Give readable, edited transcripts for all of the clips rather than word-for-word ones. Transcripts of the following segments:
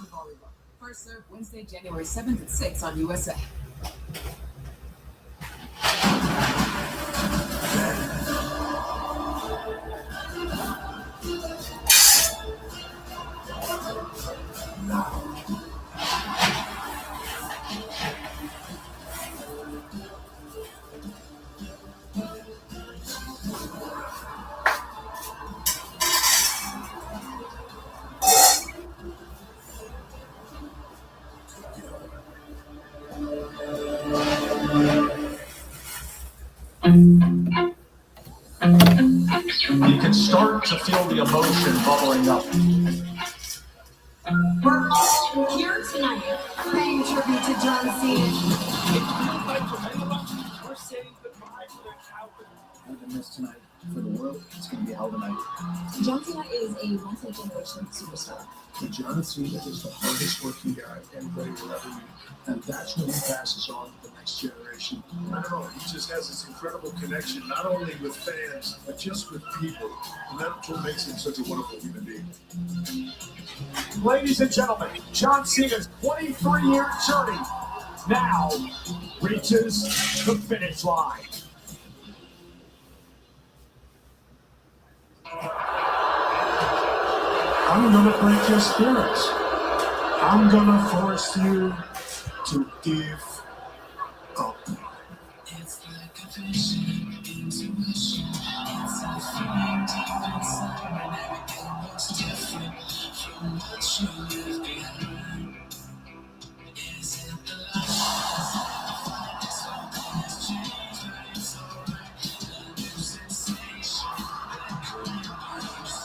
on volleyball. First serve Wednesday, January 7th at 6 on USA. You can start to feel the emotion bubbling up. We're all here tonight paying tribute to John Cena. We're saying goodbye to the coward. More than this tonight. For the world, it's going to be hell tonight. John Cena is a multi-generation superstar. But John Cena is the hardest working guy anybody will ever meet. And that's what he passes on to the next generation. I don't know, he just has this incredible connection, not only with fans, but just with people. And that's what makes him such a wonderful human being. Ladies and gentlemen, John Cena's 23-year journey now reaches the finish line. I'm gonna break your spirits. I'm gonna force you to give up. It's like a vision, intuition. It's a feeling deep inside, and everything looks different from what you leave behind. Is it the light? Something has changed, but it's alright. A new sensation that couldn't be used.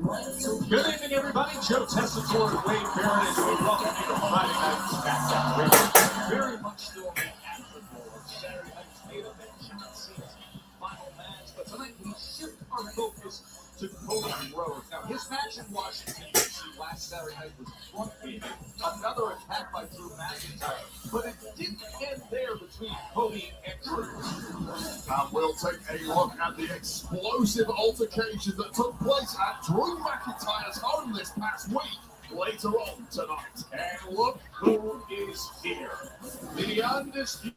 Good evening, everybody. Joe Tessitore and Wade Barrett, and we welcome you to Friday Night SmackDown. We're very much still in the afterglow of Saturday night's main event, John Cena's final match. But tonight we shift our focus to Cody Rhodes. Now, his match in Washington, D.C. last Saturday night was truncated. Another attack by Drew McIntyre. But it didn't end there between Cody and Drew. And we'll take a look at the explosive altercation that took place at Drew McIntyre's home this past week later on tonight. And look who is here. The undisputed.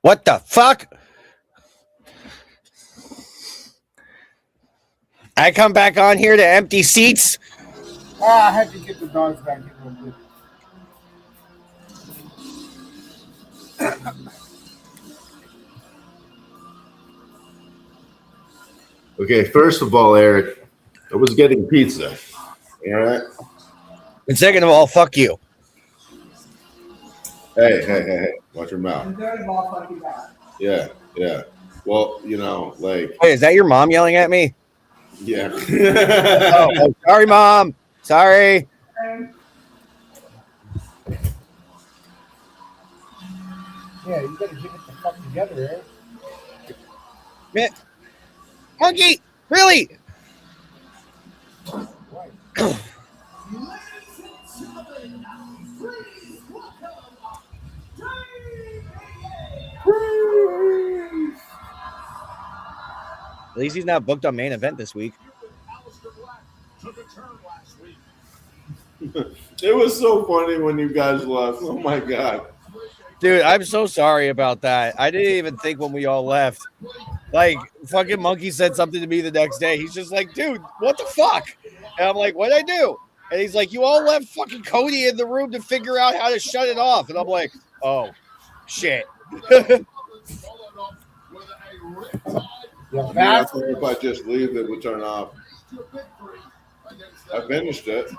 What the fuck? I come back on here to empty seats. I had to get the dogs back in real quick. Okay, first of all, Eric, I was getting pizza. All right. And second of all, fuck you. Hey, watch your mouth. Yeah. Well, like. Wait, is that your mom yelling at me? Yeah. Oh, sorry, Mom. Sorry. Yeah, you gotta get it the fuck together, Eric. Man. Monkey, really? Right. At least he's not booked on main event this week. It was so funny when you guys left. Oh my god. Dude, I'm so sorry about that. I didn't even think when we all left. Like, fucking Monkey said something to me the next day. He's just like, dude, what the fuck? And I'm like, what'd I do? And he's like, you all left fucking Cody in the room to figure out how to shut it off. And I'm like, oh, shit. I thought if I just leave, it would turn off. I finished it.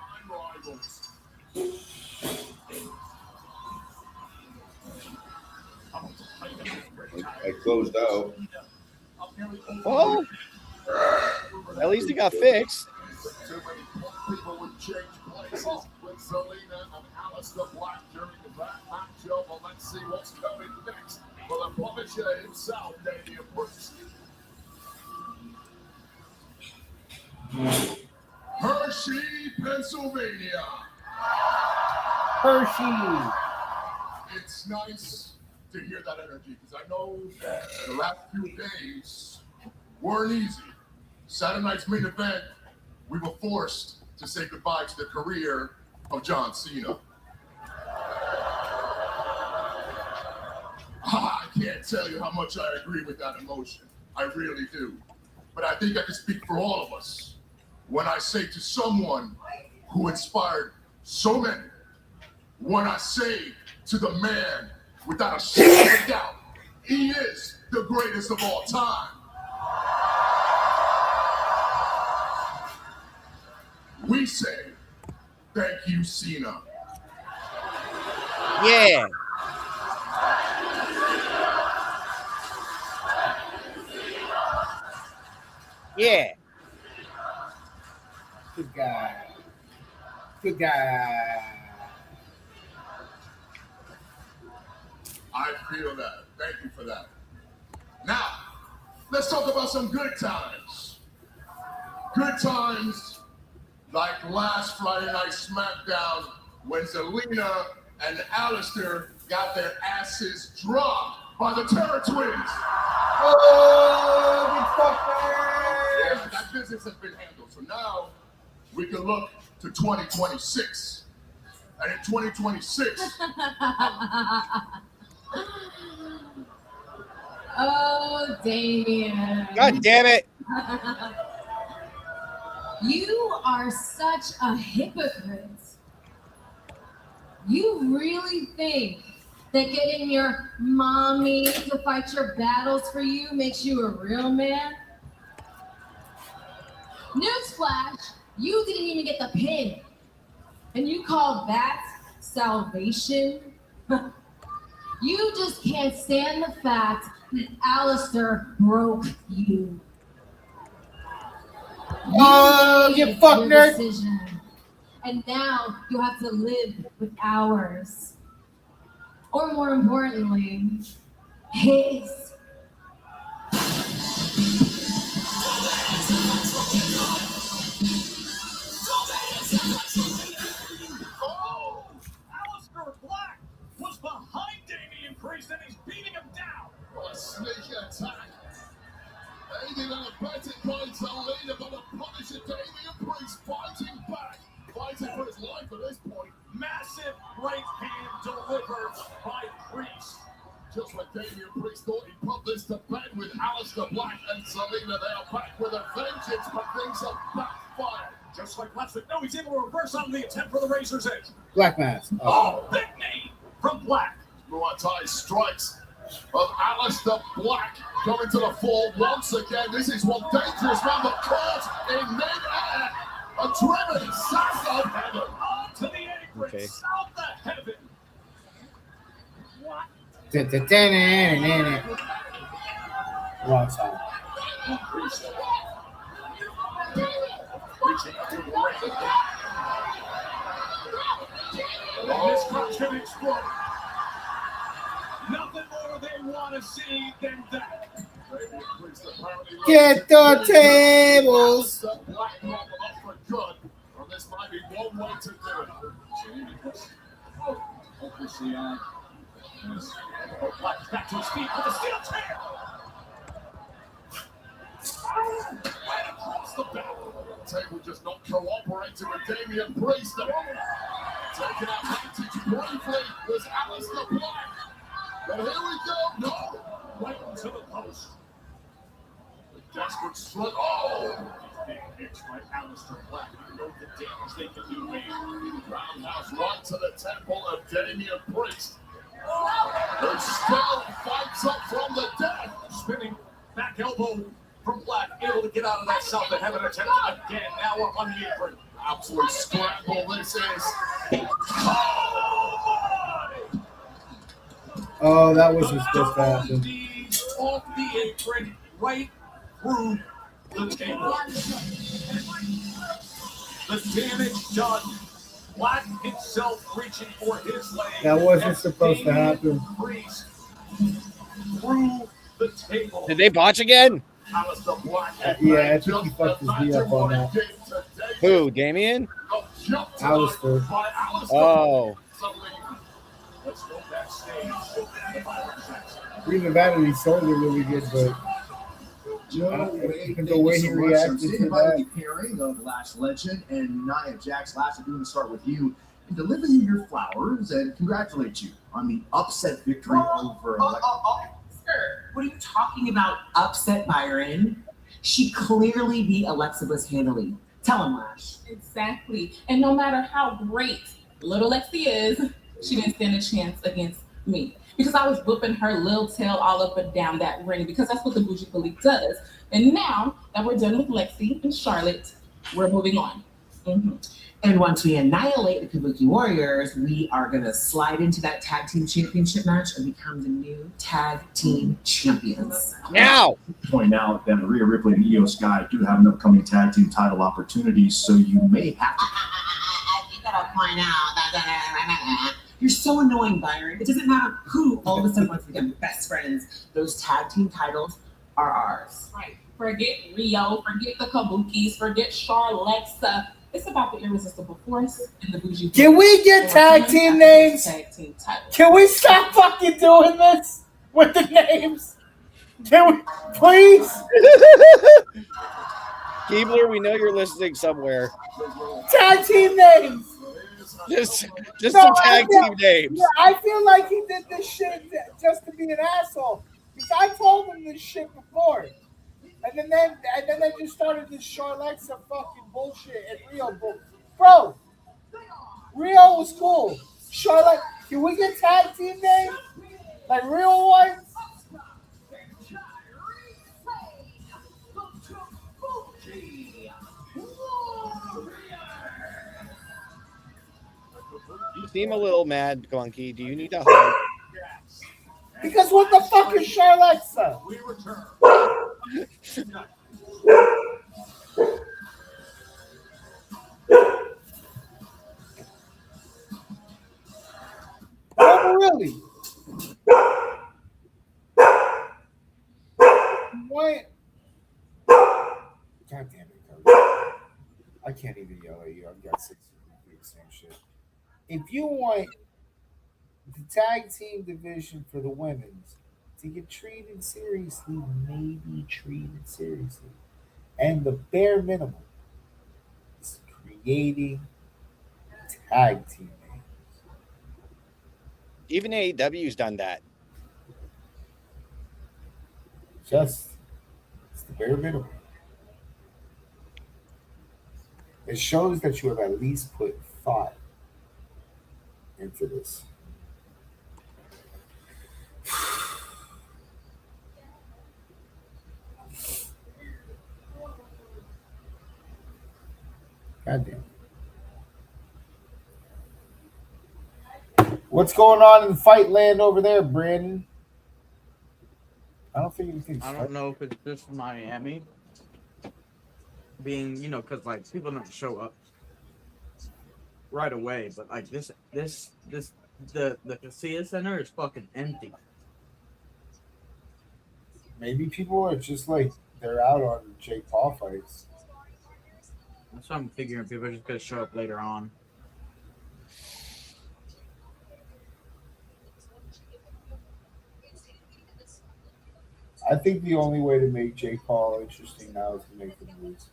I closed out. Well, at least it got fixed. People would change places with Zelina and Alistair Black during the matchup. Well, let's see what's coming next for the publisher himself, Damian Priest. Hershey, Pennsylvania. Hershey. It's nice to hear that energy because I know the last few days weren't easy. Saturday night's main event, we were forced to say goodbye to the career of John Cena. I can't tell you how much I agree with that emotion. I really do. But I think I can speak for all of us when I say to someone who inspired so many, when I say to the man without a shadow of a doubt, he is the greatest of all time. We say, thank you, Cena. Yeah. Yeah. Good guy. Good guy. I feel that. Thank you for that. Now, let's talk about some good times. Good times like last Friday night SmackDown when Zelina and Alistair got their asses dropped by the Terror Twins. Oh, we fucked Yeah, that business has been handled. So now we can look to 2026. And in 2026, Oh, Damien. God damn it. You are such a hypocrite. You really think that getting your mommy to fight your battles for you makes you a real man? Newsflash, you didn't even get the pin. And you call that salvation? You just can't stand the fact that Alistair broke you. Oh, you fuck Your nerd. decision. And now you have to live with ours. Or more importantly, his. Oh! Alistair Black was behind Damian Priest and he's beating him down. What a sneaky attack. Aided and abetted by Zelina, but a punisher Damian Priest fighting back. Fighting for his life at this point. Massive right hand delivered by Priest. Just when Damian Priest thought he put this to bed with Alistair Black and Zelina, they are back with a vengeance, but things have backfired. Just like last week. No, he's able to reverse on the attempt for the Razor's Edge. Black Mask. Oh, big knee from Black. Muay Thai strikes of Alistair Black coming to the fore once again. This is one dangerous round the court in mid-air. A driven south of heaven. On to the apron, Okay. south of heaven. What? Wrong side. Priest. Reaching up to the ring. This crowd's gonna explode. Nothing more they want to see than that. Damian Priest apparently Get the tables. Alistair Black not off for good. Well, this might be one way to do it. Hopelessly on. Black back to his feet with a steel chair. Right across the back. Table just not cooperating with Damian Priest. Taking advantage briefly was Alistair Black. But here we go. No. Right into the post. Desperate strike. Oh! Big hits by Alistair Black. You know the damage they can do here. Roundhouse right to the temple of Damian Priest. Who still fights up from the dead. Spinning back elbow from Black. Able to get out of that south of heaven attempt again. Now we're on the apron. Absolute scramble this is. Oh, that wasn't supposed to happen. Knees off the apron, right through the table. The damage done. Black himself reaching for his leg. That wasn't as supposed to happen. Priest through the table. Did they botch again? Alistair Black. Yeah, I think he fucked his knee up on that. Who, Damien? Alistair. Oh. Let's go backstage. Even better, he sold it really good, but the way he reacted to that. Pairing of Lash Legend and Nia Jax. Lash, I'm going to start with you and deliver you your flowers and congratulate you on the upset victory over. Sir, what are you talking about? Upset Byron? She clearly beat Alexa Bliss handily. Tell him, Lash. Exactly. And no matter how great little Lexi is, she didn't stand a chance against me. Because I was whipping her little tail all up and down that ring, because that's what the Bougie Police does. And now that we're done with Lexi and Charlotte, we're moving on. Mm-hmm. And once we annihilate the Kabuki Warriors, we are going to slide into that tag team championship match and become the new tag team champions. Now! Point out that Rhea Ripley and Io Sky do have an upcoming tag team title opportunity, so you may have to. You gotta point out that. You're so annoying, Byron. It doesn't matter who all of a sudden wants to become best friends. Those tag team titles are ours. Right. Forget Rio, forget the Kabukis, forget Charlotte. It's about the irresistible force and the Bougie. Can we get tag team names? Tag team titles. Can we stop fucking doing this with the names? Can we, please? Keebler, we know you're listening somewhere. Tag team names. Just some tag team names. Yeah, I feel like he did this shit just to be an asshole. Because I told him started this shit before. And then they just started this Charlexa fucking bullshit and Rio bull. Bro, Rio was cool. Charlotte, can we get tag team names? Like real ones? You seem a little mad, Clunky. Do you need a hug? Because what the fuck is Charlexa? We return. Oh, really? What? God damn it, Cody. I can't even yell at you. I've got 6 feet the same shit. If you want the tag team division for the women's to get treated seriously, maybe treated seriously. And the bare minimum is creating tag team names. Even AEW's done that. It's the bare minimum. It shows that you have at least put thought into this. Goddamn. What's going on in Fight Land over there, Brandon? I don't think anything's. I don't know if it's just Miami being, because like people don't show up right away, but like the Casilla Center is fucking empty. Maybe people are just like they're out on Jake Paul fights. That's what I'm figuring. People are just gonna show up later on. I think the only way to make Jake Paul interesting now is to make him lose.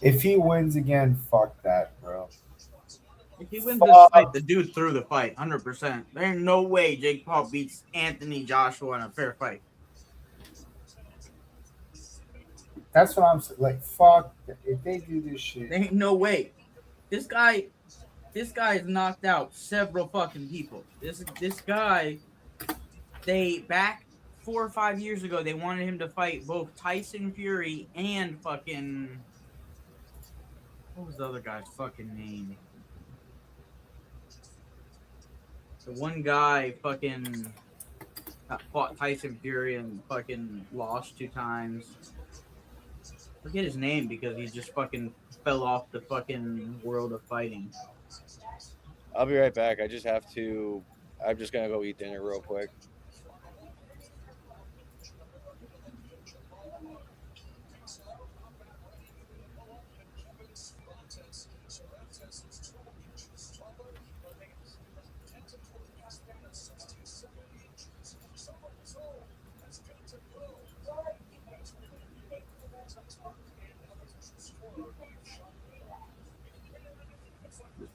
If he wins again, fuck that, bro. If he wins this fight, the dude threw the fight, 100%. There ain't no way Jake Paul beats Anthony Joshua in a fair fight. That's what I'm saying. Like, fuck. If they do this shit, there ain't no way. This guy has knocked out several fucking people. This guy, back 4 or 5 years ago, they wanted him to fight both Tyson Fury and fucking, what was the other guy's fucking name? The one guy fucking fought Tyson Fury and fucking lost 2 times. Forget his name because he just fucking fell off the fucking world of fighting. I'll be right back. I'm just gonna go eat dinner real quick.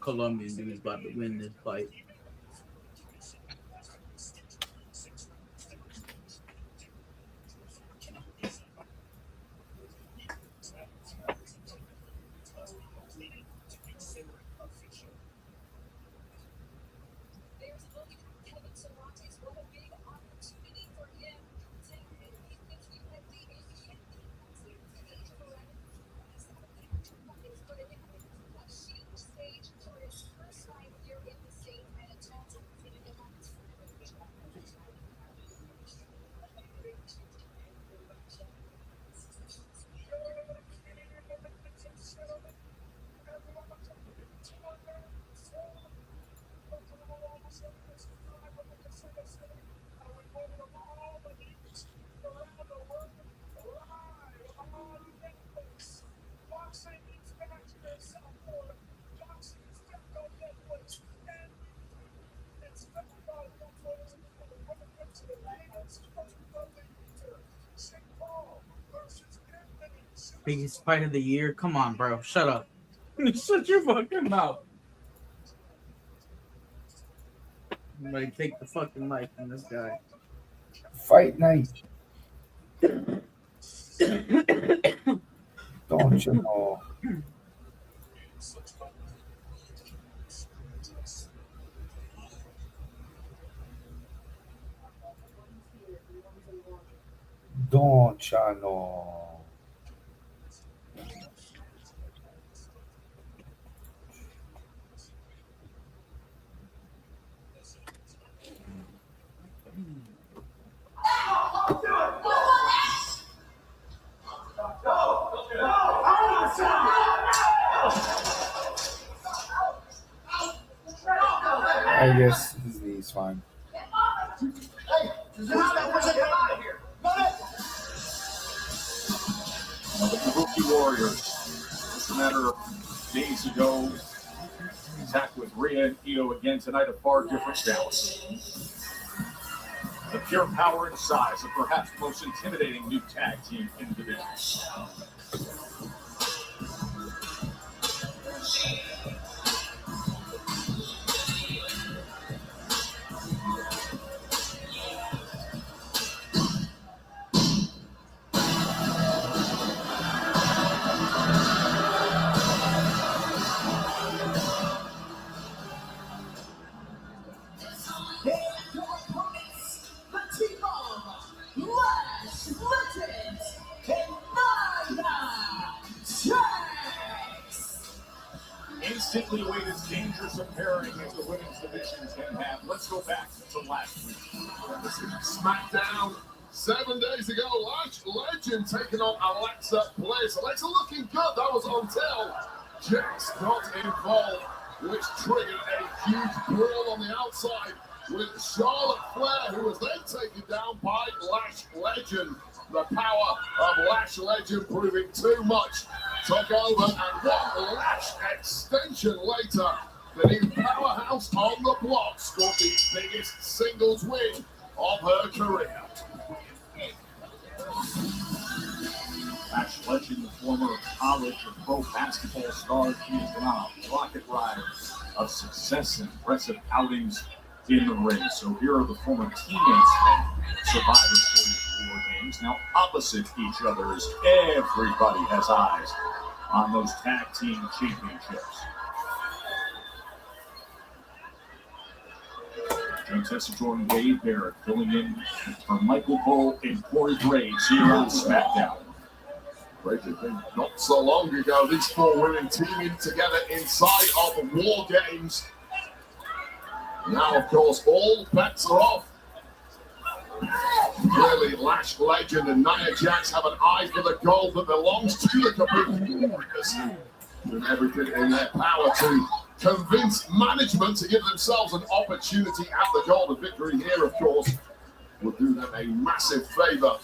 Colombian dude's about to win this fight. Biggest fight of the year? Come on, bro. Shut up. Shut your fucking mouth. Somebody take the fucking mic from this guy. Fight night. Don't you know? Don't you know? I guess his knee's fine. The Kabuki Warriors, just a matter of days ago, attacked with Rhea and Io again tonight, a far different balance. The pure power and size of perhaps the most intimidating new tag team in the business. Instantly awaited dangerous of pairing as the women's divisions can have. Let's go back to last week. SmackDown 7 days ago. Lash Legend taking on Alexa Bliss. Alexa looking good. That was until Jax got involved, which triggered a huge brawl on the outside with Charlotte Flair, who was then taken down by Lash Legend. The power of Lash Legend proving too much. Took over, and one Lash extension later, the new powerhouse on the block scored the biggest singles win of her career. Lash Legend, the former college and pro basketball star, she has been on a rocket ride of success and impressive outings in the ring. So here are the former teammates from Survivor Series War Games, now opposite each other as everybody has eyes on those tag team championships. Joe Tessa, Jordan Wade Barrett filling in for Michael Cole and Corey Graves here on SmackDown. Not so long ago, these four women teaming together inside of the War Games. Now, of course, all bets are off. Clearly, Lash Legend and Nia Jax have an eye for the gold that belongs to the Kabuki Warriors. Doing everything in their power to convince management to give themselves an opportunity at the gold. A victory here, of course, will do them a massive favor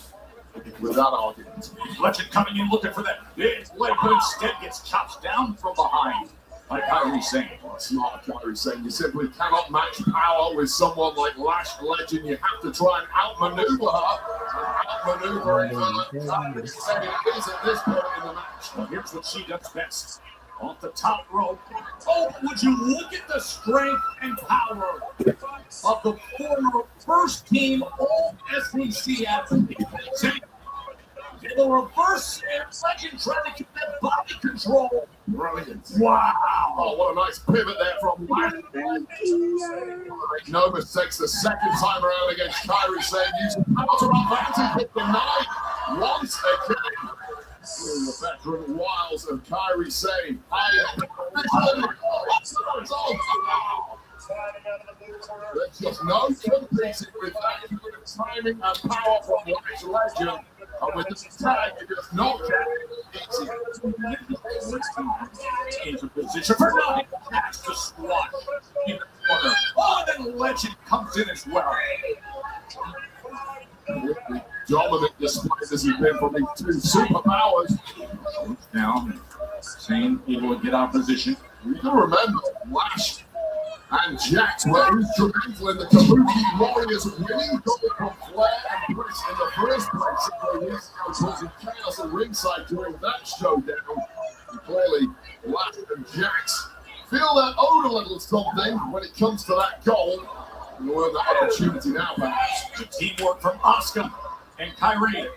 with that argument. Legend coming in looking for that big leg, but instead gets chopped down from behind by Kairi Sane. Well, it's not Kairi Sane. You simply cannot match power with someone like Lash Legend. You have to try and outmaneuver her. Outmaneuvering her. Kairi Sane is at this point in the match. Well, here's what she does best. Off the top rope. Oh, would you look at the strength and power of the former first team All-SEC athlete. In the reverse, Legend trying to keep that body control. Brilliant. Wow. Oh, what a nice pivot there from Lash. No mistakes the second time around against Kairi Sane. Using power to advantage with the knife once again. The veteran wiles of Kairi Sane. There's just no competing with that kind of timing and power from Lash Legend. And with this tag, it just not easy. Into position for nothing. Catch the squash in the corner. Oh, then Legend comes in as well. With the dominant display as he's been from these two superpowers. Down, Sane able to get out of position. You can remember Lash and Jax were instrumental in the Kabuki Warriors winning gold from Flair and Bliss in the first place. So years ago, causing chaos at ringside during that showdown. And clearly, Lash and Jax feel they owed a little something when it comes to that goal. Well, the opportunity now, perhaps. The teamwork from Asuka and Kyrie.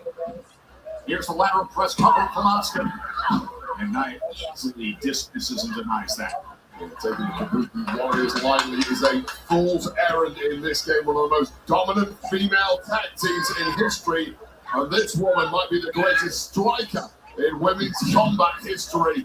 Here's the lateral press cover from Asuka. And Nia easily dismisses and denies that. Taking the Kabuki Warriors lightly is a fool's errand in this game. One of the most dominant female tag teams in history. And this woman might be the greatest striker in women's combat history.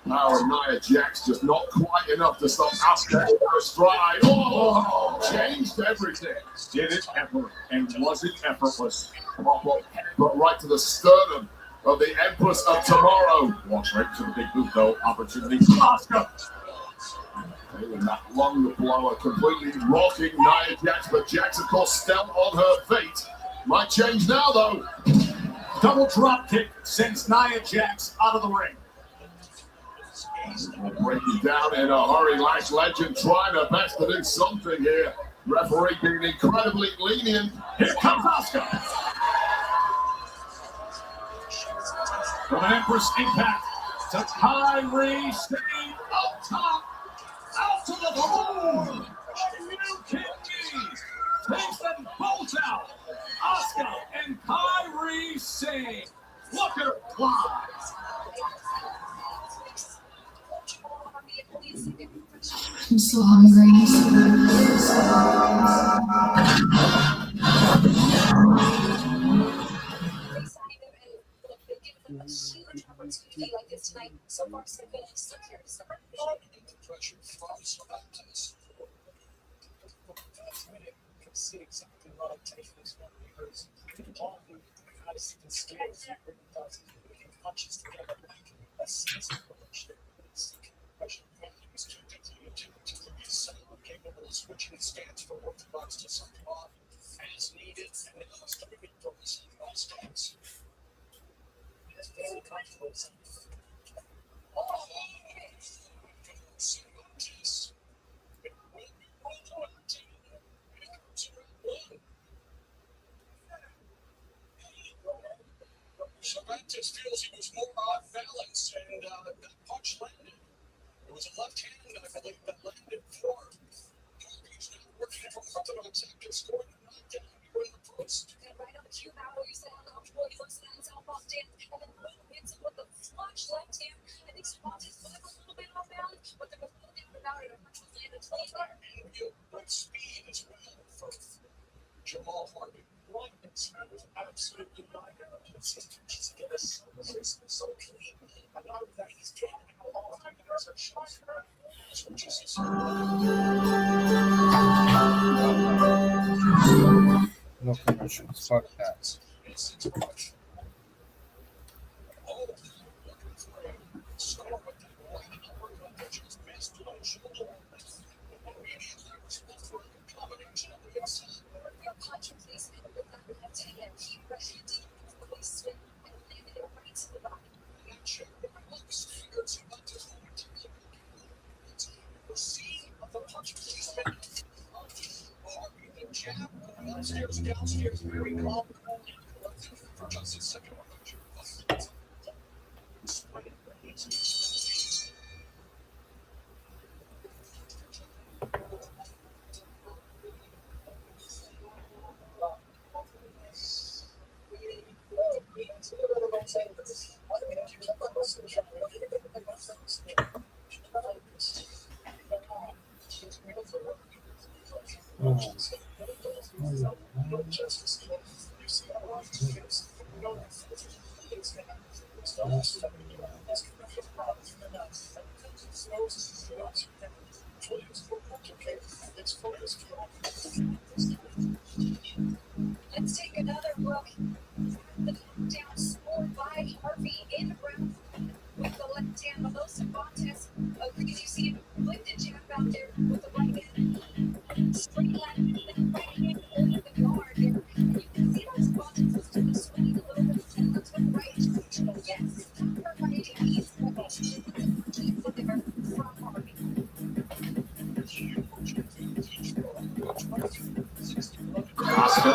Power of Nia Jax just not quite enough to stop Asuka in her stride. Oh, changed everything. Did it ever, and was it effortless? But right to the sternum of the Empress of Tomorrow. Walks right to the big boot, though. Opportunity for Asuka. And that lung blower completely rocking Nia Jax, but Jax, of course, still on her feet. Might change now, though. Double drop kick sends Nia Jax out of the ring. Breaking down in a hurry. Lash Legend trying her best to do something here. Referee being incredibly lenient. Here comes Asuka. From an Empress impact to Kyrie Sane up top. Out to the floor. You kidding me? Takes them both out. Asuka and Kyrie Sane. Look at her fly. I'm so hungry. Switching stance from orthodox to something off as needed, and now starting to focus on stance. It's very comfortable. Cervantes feels he was more off balance, and that punch landed. It was a left hand, I believe, that landed for. He's now working from orthodox after scoring a knockdown here in the post. And right on the cue now, where you said uncomfortable, he looks at himself off stance, and then boom, hits him with a flush left hand. I think Cervantes was a little bit off balance, but there was no doubt about it. A punch was landed clean. And real good speed as well for Jamal Harvey. One inside was absolutely not just get us so clean. And not only that, he's getting out all the time intersections. No commercials. Fuck that. Downstairs, very calm. For just a second. Let's take another look. The down scored by Harvey in round with the left hand. Although Cervantes agrees, you see him with the jab out there with the right hand. Straight left and then right hand holding the guard there. And you can see that Cervantes is doing swinging a little bit and looks to the right. Yes, her right hand is keep looking there from Harvey. Asuka,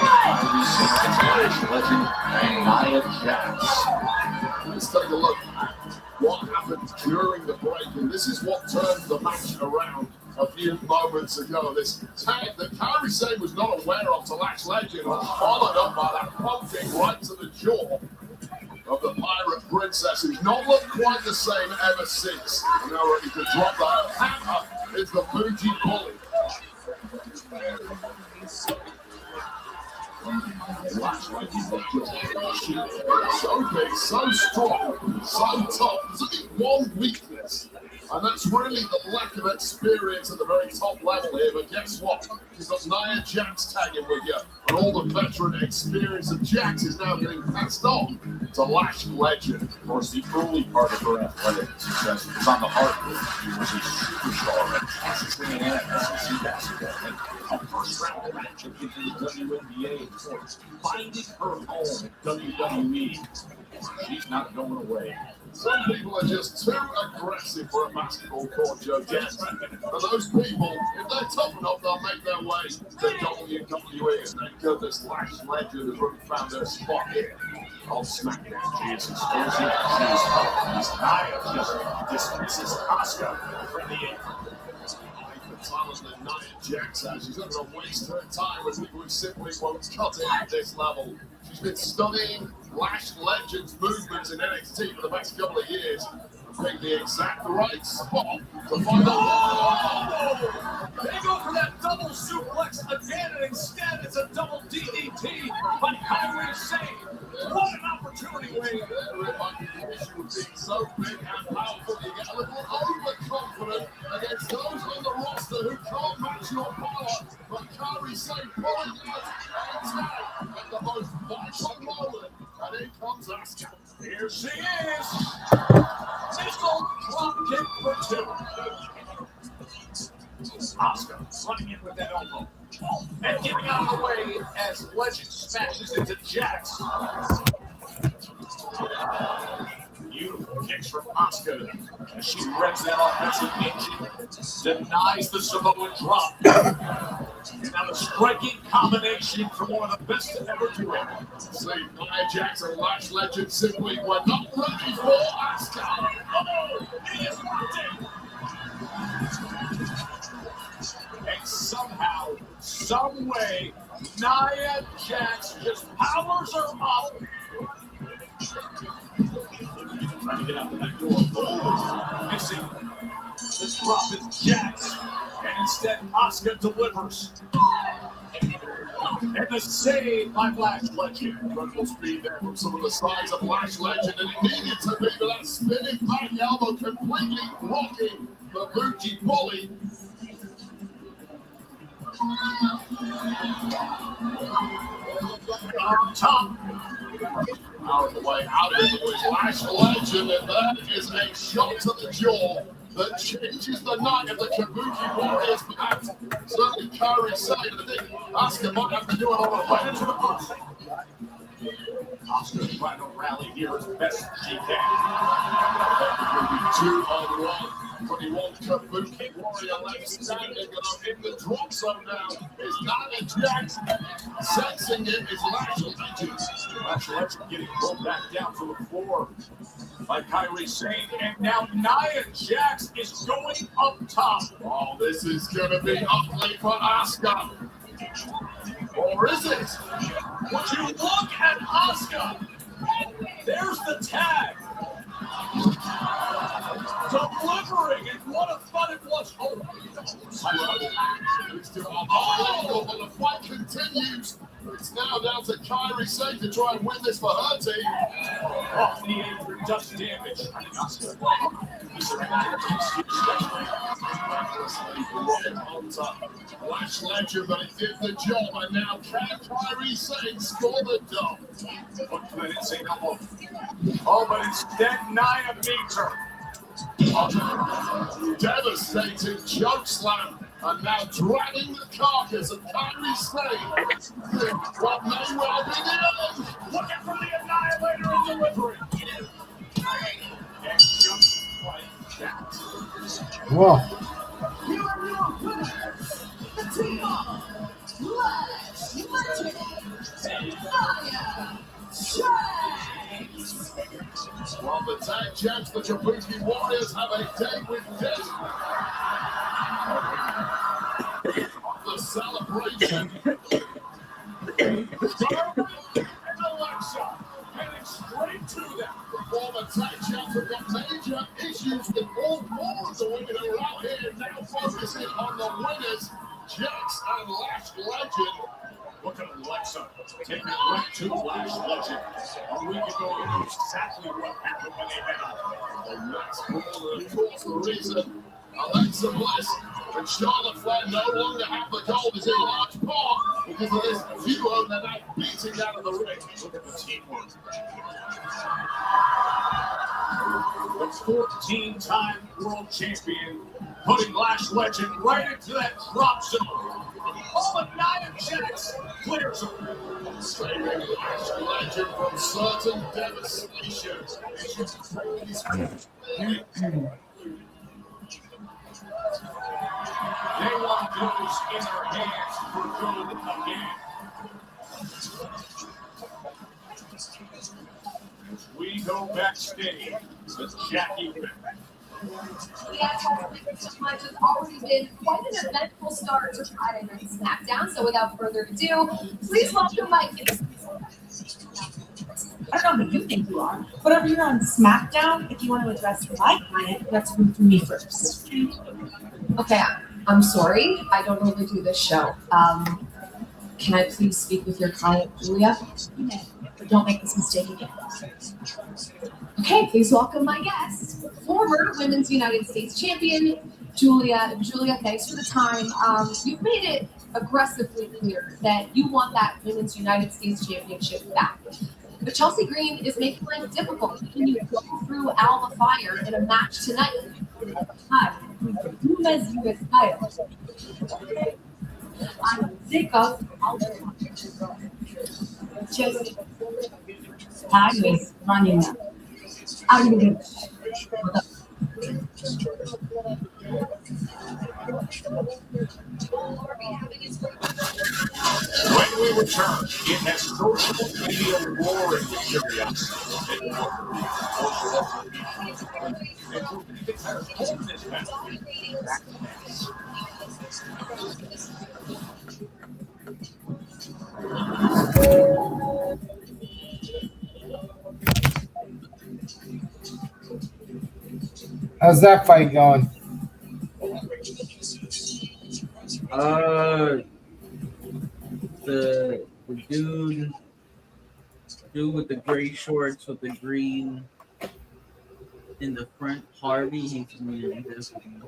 Legend, and Nia Jax. Let's take a look at what happened during the break, and this is what turned the match around a few moments ago. This tag that Kairi Sane was not aware of to Lash Legend was followed up by that pumping right to the jaw of the Pirate Princess, who's not looked quite the same ever since. And now ready to drop that hammer is the Bougie Bully. Lash Legend so big, so strong, so tough. There's only one weakness, and that's really the lack of experience at the very top level here. But guess what? You've got Nia Jax tagging with you, and all the veteran experience of Jax is now getting passed on to Lash Legend. Of course, the early part of her athletic success was on the hardwood. She was a superstar at Kansas City and SEC basketball. And a first-round match into the WNBA, of course, finding her home at WWE. She's not going away. Some people are just too aggressive for a basketball court, Joe Jets. And those people, if they're tough enough, they'll make their way to WWE. And thank goodness Lash Legend has really found their spot here on SmackDown. She is explosive. She is tough. This Nia just dismisses Asuka from the apron. Talent that Nia Jax has. She's not going to waste her time with people who simply won't cut it at this level. She's been studying Lash Legend's movements in NXT for the past couple of years and picked the exact right spot to find out. They go for that double suplex again, and instead it's a double DDT by Kairi Sane. What an opportunity, Wayne. There might be the issue with being so big and powerful. You get a little overconfident against those on the roster who can't match your power. But Kairi Sane pulling out a tag at the most vital moment. And in comes Asuka. Here she is. Missile drop kick for two. Asuka running in with that elbow. And getting out of the way as Legend smashes into Jax. Beautiful kicks from Asuka as she revs that offensive engine, denies the Samoan drop. And now a striking combination from one of the best to ever do it. See, Nia Jax and Lash Legend simply were not ready for Asuka. Oh, he is locked in. And somehow, some way, Nia Jax just powers her up. Trying to get out the back door. Oh, missing. This drop is Jax. And instead, Asuka delivers. And the save by Lash Legend. Incredible speed there from some of the sides of Lash Legend, and it needed to be, but that spinning back elbow completely blocking the Bougie Bully. On top. Out of the way, out of the way, Lash Legend, and that is a shot to the jaw that changes the night of the Kabuki Warriors match. Certainly Kairi Sane, I think Asuka might have to do it on the way into the booth. Asuka trying to rally here as best she can. 2-on-1. 21 Kabuki Warrior left standing, and in the drop zone now is Nia Jax. Sensing it is Lash Legend. Lash Legend getting pulled back down to the floor by Kairi Sane, and now Nia Jax is going up top. Oh, this is going to be ugly for Asuka. Or is it? Would you look at Asuka? There's the tag. Delivering, and what a fun it was. Oh, but the fight continues. It's now down to Kairi Sane to try and win this for her team. Off the apron does damage. Lash Legend, but it did the job, and now can Kairi Sane score the dub? Oh, but instead Nia beats her. Devastating choke slam, and now dragging the carcass of Kairi Sane. What may well be the end. Looking for the Annihilator and delivery. And just like that. Whoa. Here are your winners, the team of Lash Legend and Nia Jax. Well, the tag champs, the Kabuki Warriors, have a date with death. celebration. And Alexa heading straight to them. The former tag champs have got major issues with all four of the women who are out here now focusing on the winners, Jax and Lash Legend. Look at Alexa taking it right to Lash Legend. A week ago, you knew exactly what happened when they met up. The last quarter, of course, the reason Alexa Bliss and Charlotte Flair no longer have the gold is in large part because of this duo they're now beating out of the ring. Look at the teamwork. The 14-time world champion putting Lash Legend right into that drop zone. Oh, but Nia Jax clears him. Saving Lash Legend from certain devastation. They want those in their hands for good again. As we go backstage with Jackie Pitt. Yes, so much has already been quite an eventful start to Friday Night SmackDown. So without further ado, please welcome my guest. I don't know who you think you are, but over here on SmackDown, if you want to address my client, that's from me first. Okay, I'm sorry. I don't overdo this show. Can I please speak with your client, Julia? But don't make this mistake again. Okay, please welcome my guest, former Women's United States Champion, Julia. Julia, thanks for the time. You've made it aggressively clear that you want that Women's United States Championship back. But Chelsea Green is making life difficult. Can you go through Alba Fire in a match tonight? Hi, Women's US title. I'm sick of Alba Fire. Chelsea. Time is running out. I'm going to When we return, it has social media roaring with curiosity. How's that fight going? The dude with the gray shorts with the green in the front, Harvey, he's winning this one.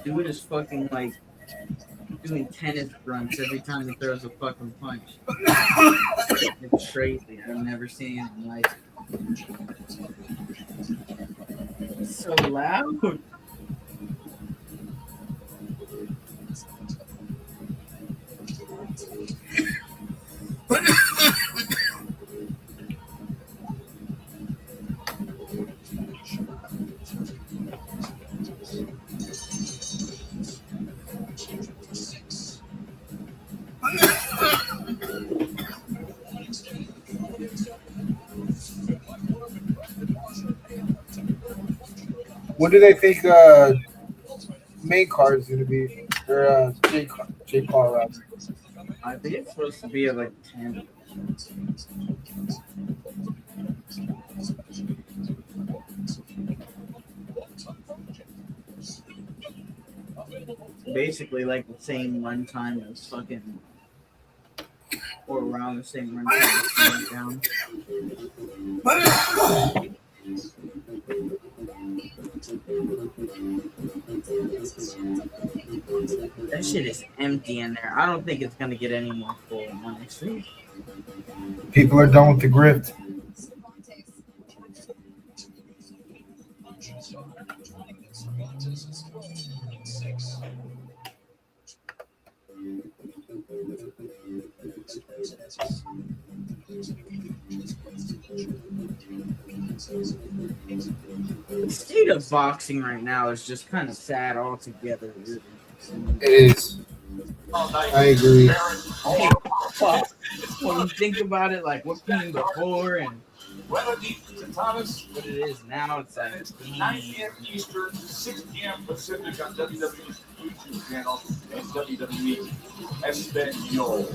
Dude is fucking like doing tennis grunts every time he throws a fucking punch. It's crazy. I've never seen it in life. It's so loud. What do they think main card is going to be? Or J Paul rather. I think it's supposed to be at like 10. Basically like the same run time as fucking, or around the same run time as SmackDown. That shit is empty in there. I don't think it's gonna get any more full, honestly. People are done with the grift. The state of boxing right now is just kind of sad altogether. Really. It is. I agree. When you think about it, like what came before and What it is now, it's like 9 p.m. Eastern, 6 p.m. Pacific on WWE's YouTube channel and WWE Espanol.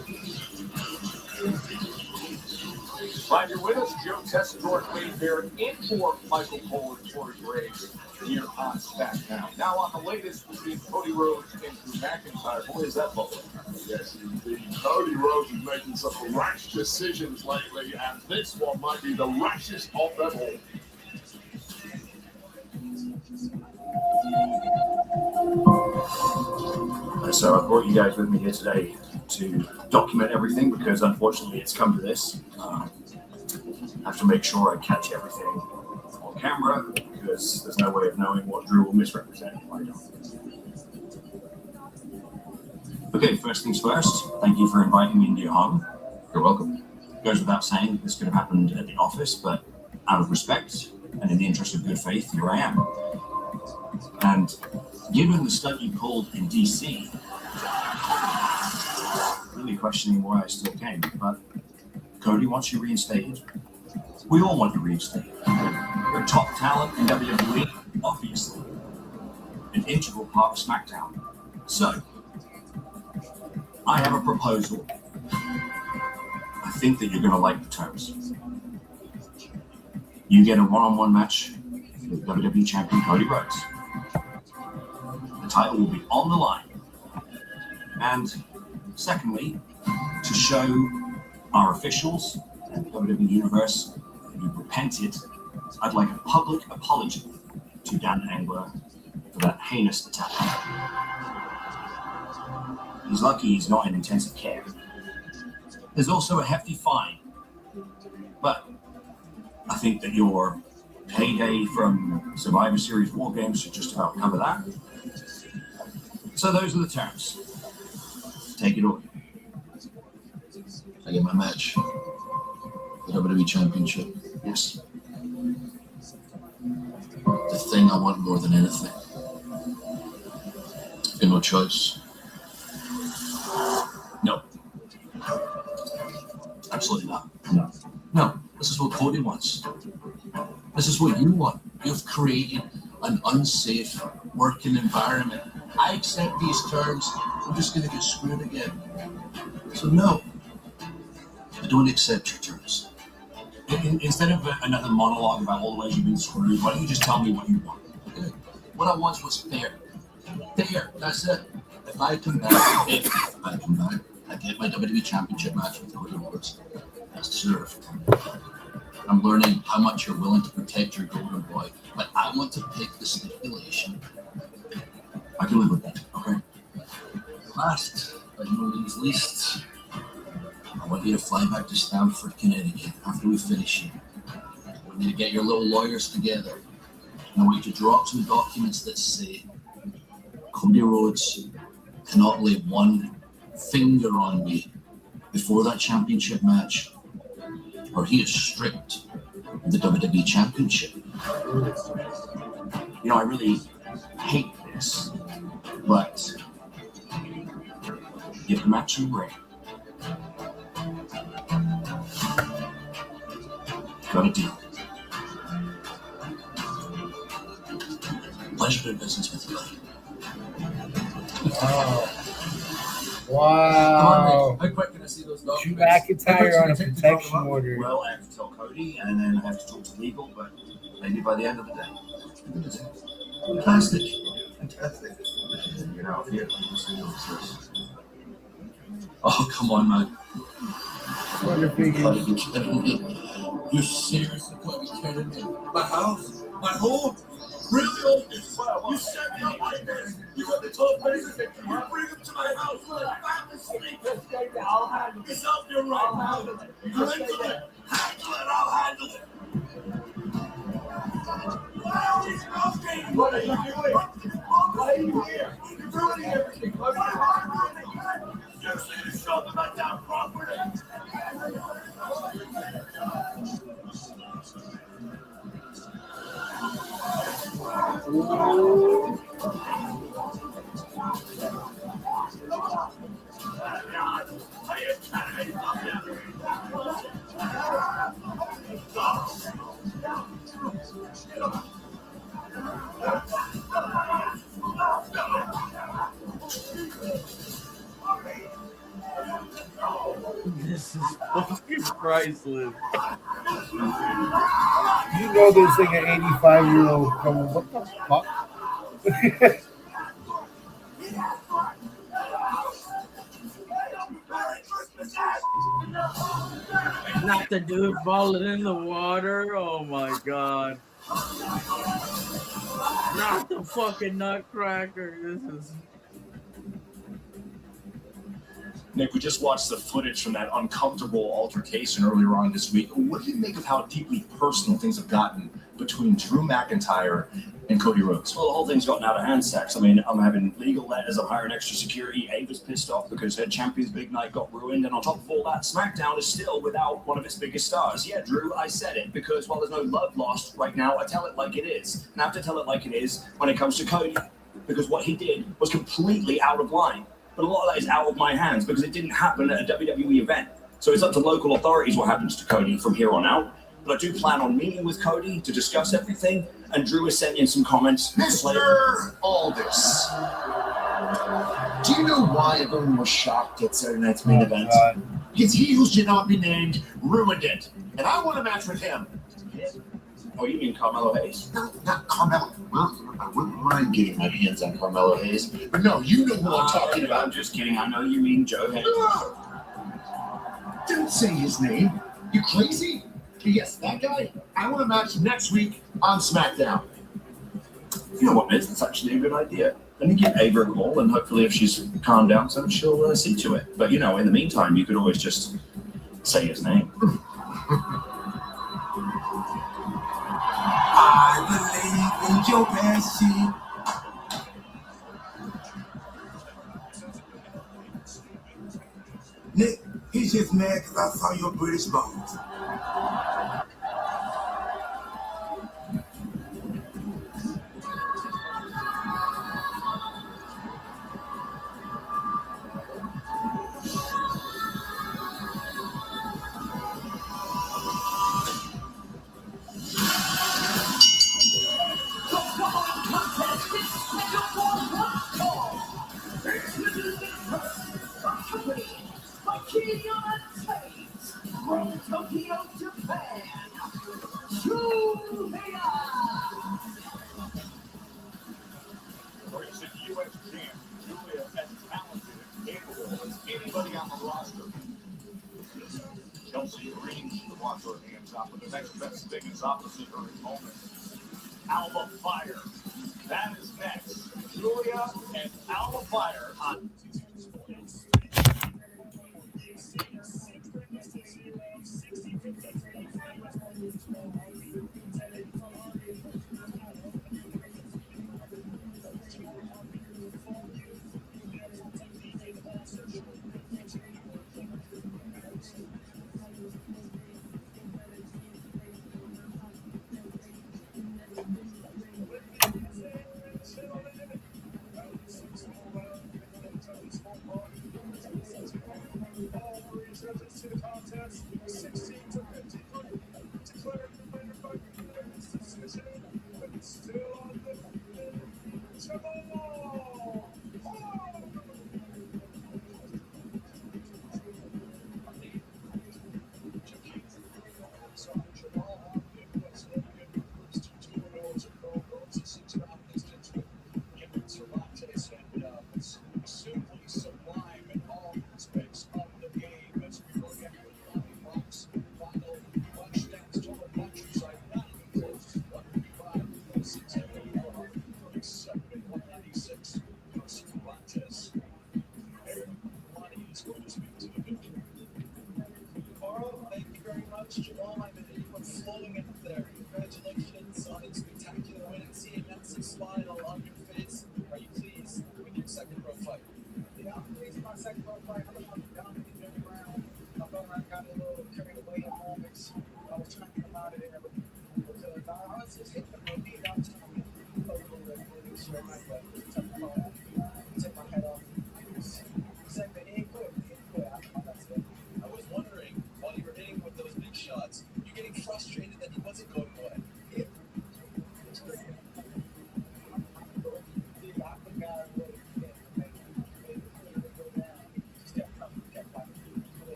Glad you're with us. Joe Tessitore, Wade Barrett, in for Michael Cole and Corey Graves here on SmackDown. Now on the latest between Cody Rhodes and Drew McIntyre. Boy, is that lovely. Yes, indeed. Cody Rhodes is making some rash decisions lately, and this one might be the rashest of them all. So I brought you guys with me here today to document everything because unfortunately it's come to this. I have to make sure I catch everything on camera because there's no way of knowing what Drew will misrepresent if I don't. Okay, first things first, thank you for inviting me into your home. You're welcome. Goes without saying this could have happened at the office, but out of respect and in the interest of good faith, here I am. And given the stunt you pulled in DC, really questioning why I still came, but Cody wants you reinstated. We all want you reinstated. You're a top talent in WWE, obviously. An integral part of SmackDown. So, I have a proposal. I think that you're going to like the terms. You get a one-on-one match with WWE Champion Cody Rhodes. The title will be on the line. And secondly, to show our officials and the WWE Universe that you've repented, I'd like a public apology to Dan Engler for that heinous attack. He's lucky he's not in intensive care. There's also a hefty fine. But I think that your payday from Survivor Series War Games should just about cover that. So those are the terms. Take it away. I get my match. The WWE Championship. Yes. The thing I want more than anything. I've got no choice. No. Absolutely not. No. No, this is what Cody wants. This is what you want. You've created an unsafe working environment. I accept these terms. I'm just going to get screwed again. So no, I don't accept your terms. Instead of another monologue about all the ways you've been screwed, why don't you just tell me what you want? Okay. What I want was fair. Fair, that's it. If I come back, I get my WWE Championship match with Cody Rhodes. That's deserved. I'm learning how much you're willing to protect your golden boy, but I want to pick the stipulation. I I can live with that. Okay. Last but no means least, I want you to fly back to Stamford, Connecticut after we finish here. We need to get your little lawyers together. And I want you to draw up some documents that say Cody Rhodes cannot lay one finger on me before that championship match, or he is stripped of the WWE Championship. You know, I really hate this, but give the match a break. Got a deal. Pleasure doing business with you, buddy. Wow. How quick can I see those Drew documents? McIntyre on a protection order. Well, I have to tell Cody, and then I have to talk to legal, but maybe by the end of the day. Fantastic. Fantastic. You know, if you Oh, come on, man. Wonder You gotta be kidding me. You seriously gotta be kidding me. My house? My home? Really, old? You set me up like this. You got the top bases. You bring them to my house. I'm asleep. It's up your right now. Handle it. I'll handle it. Why are we smoking? What are you doing? Why are you here? You're ruining everything. You should have shot them at that property. This is fucking priceless. You know there's like an 85-year-old coming. What the fuck? Not the dude falling in the water. Oh my god. Not the fucking nutcracker. This is. Nick, we just watched the footage from that uncomfortable altercation earlier on this week. What do you make of how deeply personal things have gotten between Drew McIntyre and Cody Rhodes? Well, the whole thing's gotten out of hand, Sax. I mean, I'm having legal letters, I'm hiring extra security. Ava's pissed off because her Champions Big Night got ruined. And on top of all that, SmackDown is still without one of its biggest stars. Yeah, Drew, I said it because while there's no love lost right now, I tell it like it is. And I have to tell it like it is when it comes to Cody, because what he did was completely out of line. But a lot of that is out of my hands because it didn't happen at a WWE event. So it's up to local authorities what happens to Cody from here on out. But I do plan on meeting with Cody to discuss everything. And Drew has sent in some comments. Mr. Aldis, do you know why everyone was shocked at Saturday Night's main event? Because he who should not be named ruined it. And I want a match with him. Oh, you mean Carmelo Hayes? No, not Carmelo. Well, I wouldn't mind getting my hands on Carmelo Hayes. But no, you know who I'm talking about. I'm just kidding. I know you mean Joe Hayes. Don't say his name. You crazy? Yes, that guy. I want a match next week on SmackDown. You know what, Miz? That's actually a good idea. Let me give Ava a call, and hopefully if she's calmed down some, she'll see to it. But, you know, in the meantime, you could always just say his name. I believe in your passion. Nick, he's just mad because I saw your British bones. From Tokyo, Japan, Recent U.S. champ, Julia as talented and capable as anybody on the roster. Chelsea Green to wash her hands off, but the next best thing is opposite her moment. Alba Fire. That is next. Julia Victoria and Alma Fire on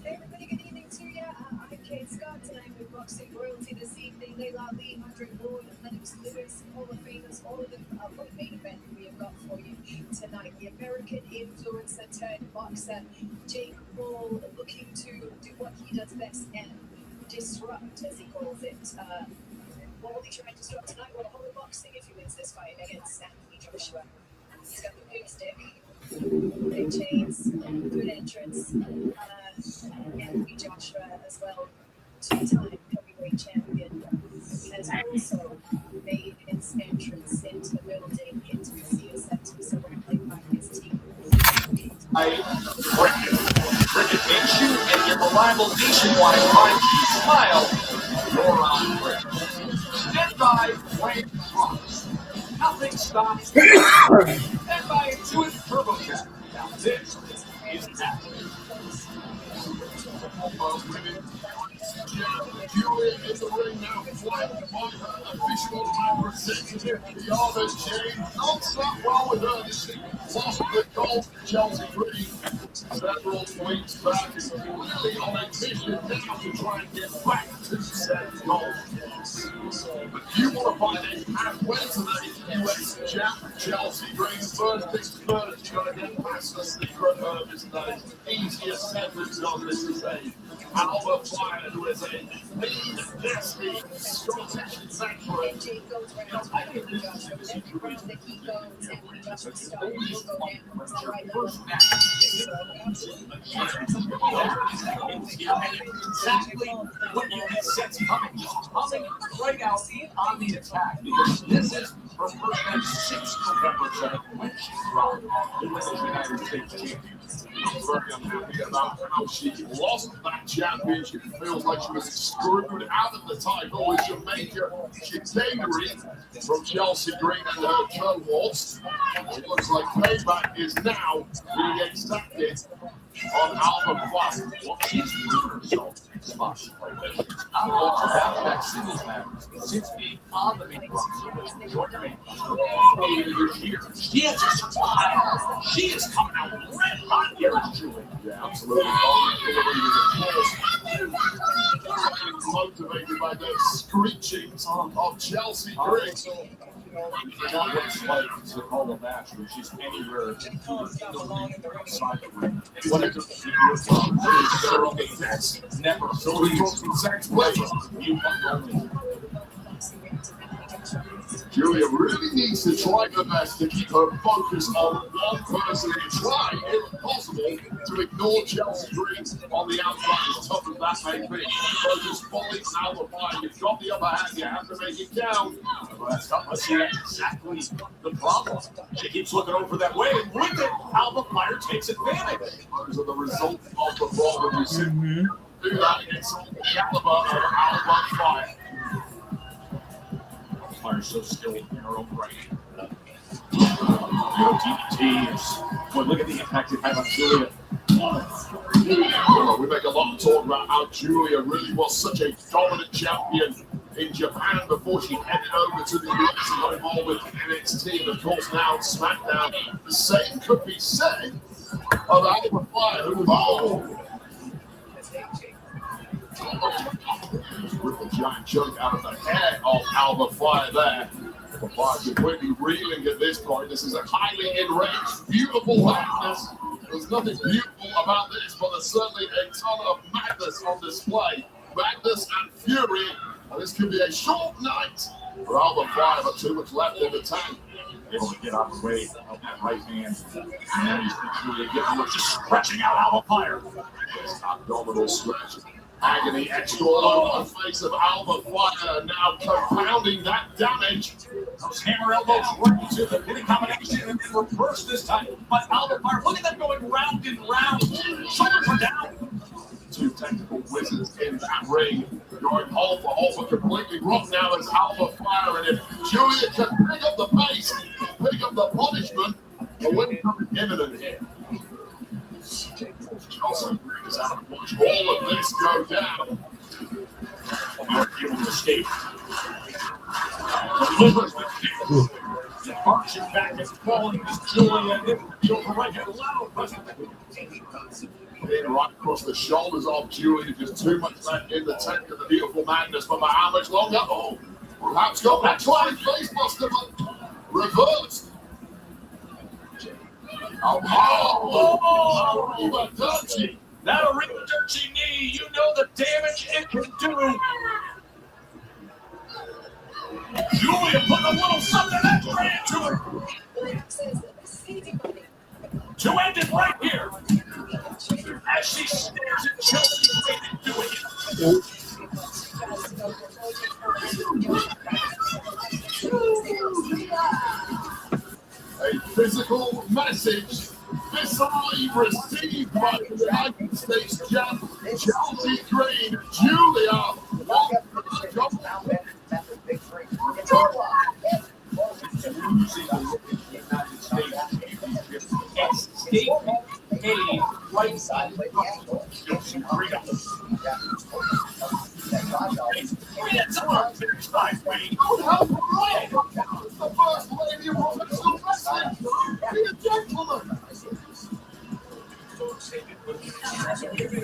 Hey everybody, good evening to you. I'm Kate Scott. Tonight with boxing royalty this evening. Layla Ali, Andre Ward, Lennox Lewis, Hall of Famers, all of them. What a main event we have got for you tonight. The American influencer turned boxer Jake Paul, looking to do what he does best and disrupt, as he calls it. What will he try and disrupt tonight? Well, Holly boxing if he wins this fight against Anthony Joshua. He's got the big stick, big chains, good entrance. Anthony Joshua as well, two-time heavyweight champion, has also made his entrance into the building, into the Cedar Center, so we're playing by his team. Cricket makes you and your reliable nationwide 5G smile. You're on Cricket. Stand by Wayne Cross. Nothing stops. Stand by Intuit TurboChat. Now this is happening. Julia in the ring now, flying on her official number 6. The other chain, not stop well with her. This thing lost the goal to Chelsea Green several weeks back. Is really on a mission now to try and get back to set goal. But you want to find a halfway today, US champ Chelsea Green. First things first, she's got to get past the secret herb today. Easiest sentence on this today. Albert Fire, who is a lead, nasty, Scottish veteran. Jake goes round to Anthony Joshua, every round that he goes, Anthony Joshua starts, he'll go down, is that right? So Exactly what you get sets coming right out on the attack, because this is her first match since November 7th when she dropped the Women's United States Championship. Very unhappy about how she lost that championship. It feels like she was screwed out of the title with Jamaica chicanery from Chelsea Green and her cohorts. It looks like payback is now being exacted on Alpha Plus. Well, she's proven herself in spots like this. Not only back singles matches, since being on the main roster with Jordan Main this year, she has a smile. She is coming out red hot here, Julie. Yeah, absolutely. Motivated by the screechings of Chelsea Green. You forgot what it's like to call a match when she's anywhere outside the ring. What it is never. So we broke some sex play. You only. Julia really needs to try her best to keep her focus on one person and try, if possible, to ignore Chelsea Green on the outside, as tough as that may be. Focus fully out of fire. You've got the upper hand, you have to make it count. Well, that's exactly the problem. She keeps looking over that way, and with it, Alpha Fire takes advantage. Those are the results of the problem. You see, do that against all the caliber of Alpha Fire. Fire's so skilled in her own right. DDTs. Boy, look at the impact it had on Julia. We make a lot of talk about how Julia really was such a dominant champion in Japan before she headed over to the US and got involved with NXT. And of course, now SmackDown. The same could be said of Alpha Fire, who with the giant chunk out of the head of Alpha Fire there. Alpha Fire completely reeling at this point. This is a highly enraged, beautiful madness. There's nothing beautiful about this, but there's certainly a ton of madness on display. Madness and fury. And this could be a short night for Alpha Fire, but too much left in the tank. Able to get out of the way of that right hand. And then he's Julia getting just stretching out Alpha Fire. This abdominal stretch. Agony extra all over the face of Alpha Fire, now compounding that damage. Those hammer elbows right into the hitting combination and then reverse this time. But Alpha Fire, look at them going round and round. Shoulders are down. Two technical wizards in that ring. Going hole for hole, but completely rocked now as Alpha Fire. And if Julia can pick up the pace, pick up the punishment, the win comes imminent here. Chelsea Green is out to watch all of this go down. Not able to escape. Delivers the kick. Marching back and falling is Julia. And then the overright hand loud present. Right across the shoulders of Julia. Just too much left in the tank of the beautiful madness. But by how much longer? Oh, perhaps got that trying face buster, but reversed. Oh, dirty. Not a real dirty knee. You know the damage it can do. Julia put a little something extra into it. To end it right here. As she stares at Chelsea Green doing A physical message visibly received by the United States champ Chelsea Green. Julia won the right side.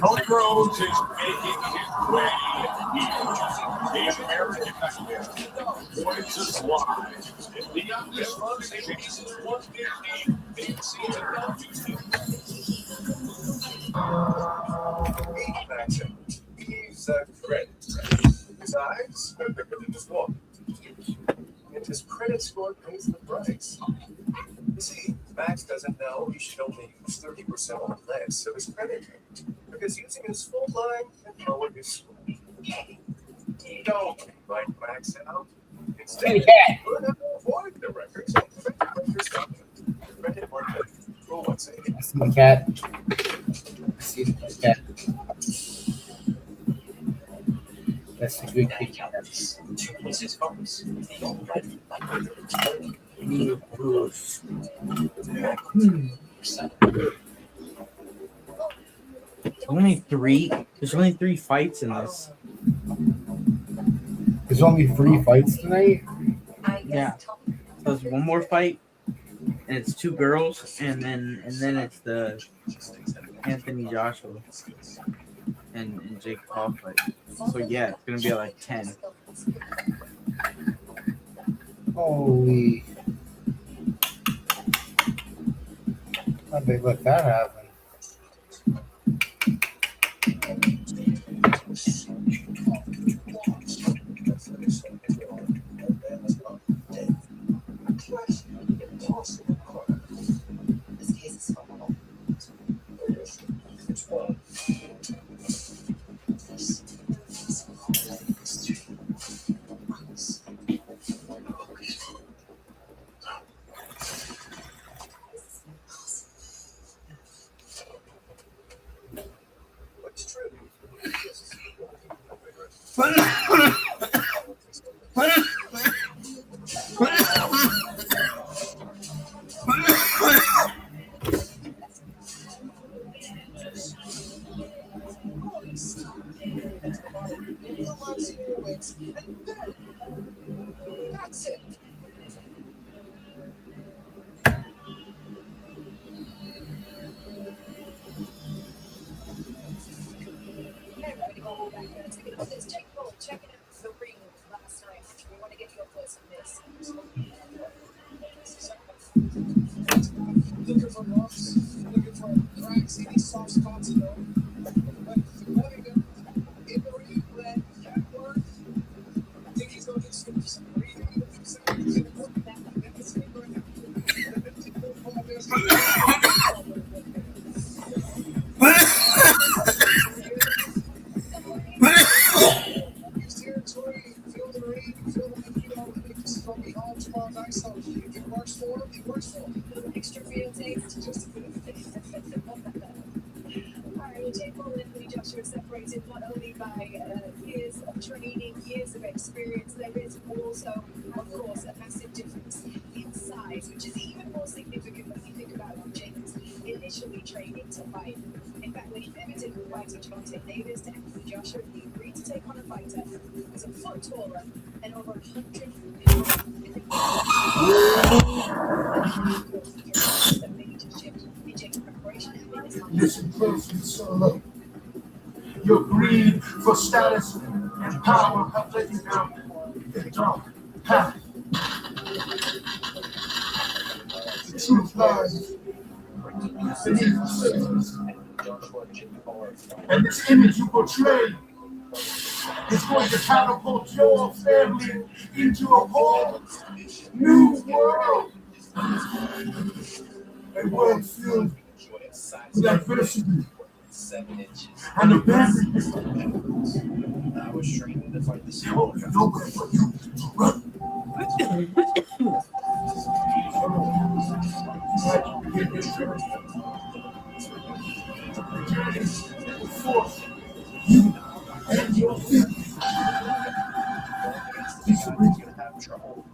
Cody Rhodes is making his way here. The American Nightmare points us live. The undisputed Jason 150. He's credit. Besides, just one. And his credit score pays the price. You see, Max doesn't know he should only use 30% or less of his credit because using his full line can lower his score. Don't invite Max out. Instead, avoid the records and credit market. Rule 170. I see the cat. I see the cat. That's a good kitty cat. What's his focus? There's only three fights in this. There's only 3 fights tonight? Yeah. So there's one more fight, and it's 2 girls, and then it's the Anthony Joshua and Jake Paul fight. So yeah, it's gonna be like 10. Holy. How'd they let that happen? This case is phenomenal. What's true? That's it. Okay, we're gonna go back there and take a look at this. Jake Paul checking out the ring last night. We want to get your thoughts on this. Looking for rocks, looking for cracks, any soft spots, though. But knowing that in the ring, that work, I think he's going to get some breathing. His territory, feel the rain, feel the, it's going to be all tomorrow night, so if it works for him, it works for him. Extra real taste. Just a bit of Alright, well, Jake Paul and Anthony Joshua are separated not only by years of training, years of experience, there is also, of course, a massive difference in size, which is even more significant when you think about when Jake was initially training to fight. In fact, when he pivoted from fighting Gervonta Davis to Anthony Joshua, he agreed to take on a fighter who was a foot taller and over 100 Listen closely, solo. Your greed for status and power have let you down. They don't have it. The truth lies beneath the surface. And this image you portray is going to catapult your family into a whole new world. A world filled with adversity and abandonment. I was training to fight this. There will be nowhere for you to run. The journey will force you and your family. He's going to have trouble.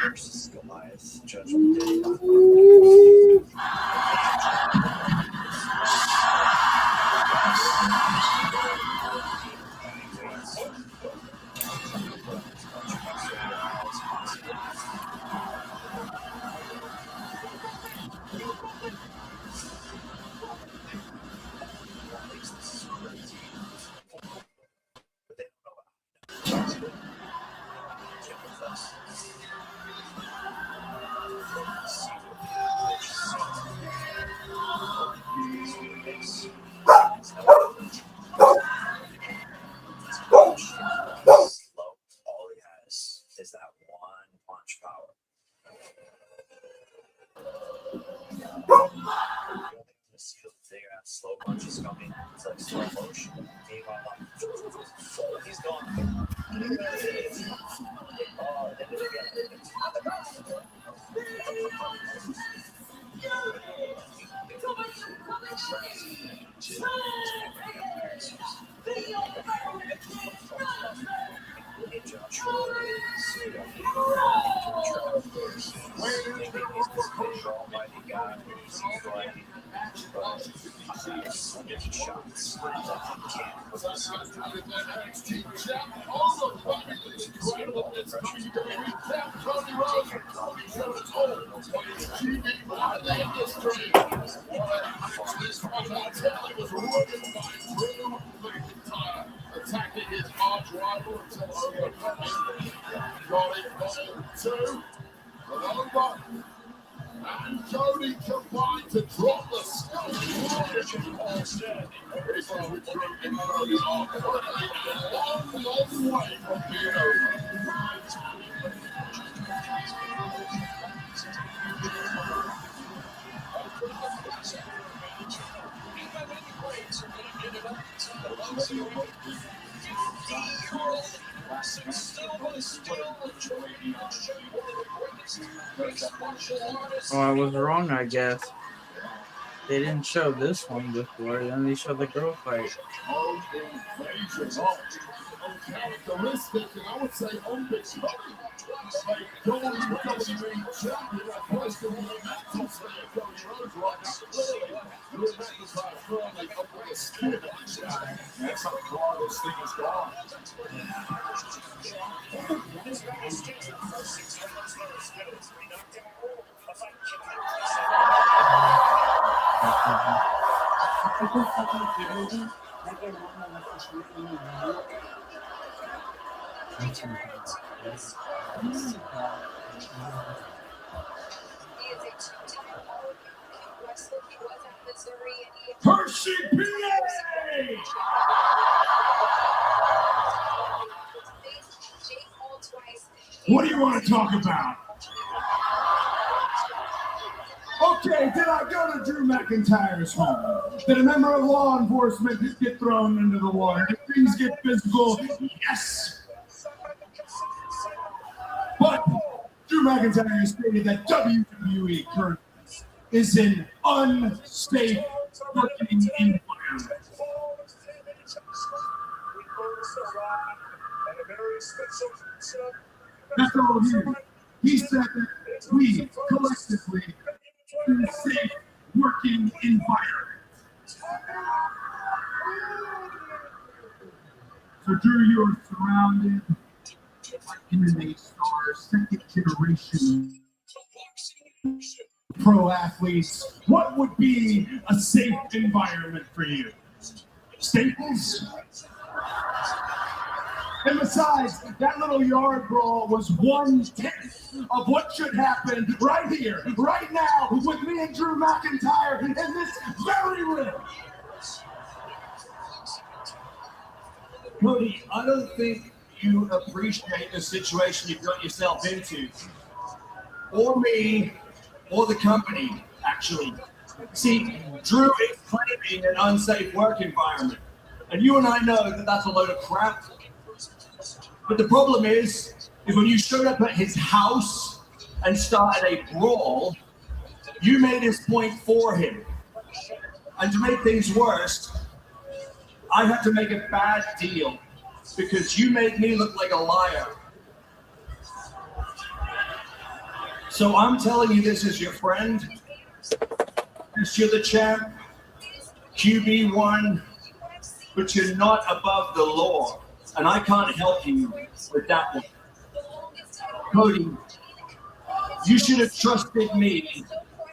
Versus Goliath, Judgment Day. coming. It's like slow motion. Meanwhile, he's gone. Oh, they did it again. Almighty God, he's like, shots. Attacking his arch rival until overcoming. Got it, two. Over. And Cody combined to drop the skull. It's a recruiting Cody on a long way from being over. Oh, I was wrong, I guess. They didn't show this one before, then they showed the girl fight. Uncharacteristic, and I would say unbecoming. Like going WWE champion, I question the mental state of Cody Rhodes right now. Clearly, your mental side firmly up with a skin. That's how far this thing has gone. Hershey, PA! What do you want to talk about? Okay, did I go to Drew McIntyre's home? Did a member of law enforcement get thrown into the water? Did things get physical? Yes! But Drew McIntyre has stated that WWE currently is an unsafe working environment. That's all he said that we collectively in a safe working environment. So Drew, you are surrounded by MMA stars, second generation pro athletes. What would be a safe environment for you? Staples? And besides, that little yard brawl was 1/10 of what should happen right here, right now, with me and Drew McIntyre in this very ring. Cody, I don't think you appreciate the situation you've got yourself into. Or me, or the company, actually. See, Drew is claiming an unsafe work environment. And you and I know that that's a load of crap. But the problem is when you showed up at his house and started a brawl, you made his point for him. And to make things worse, I had to make a bad deal because you made me look like a liar. So I'm telling you this as your friend. Yes, you're the champ, QB1, but you're not above the law. And I can't help you with that one. Cody, you should have trusted me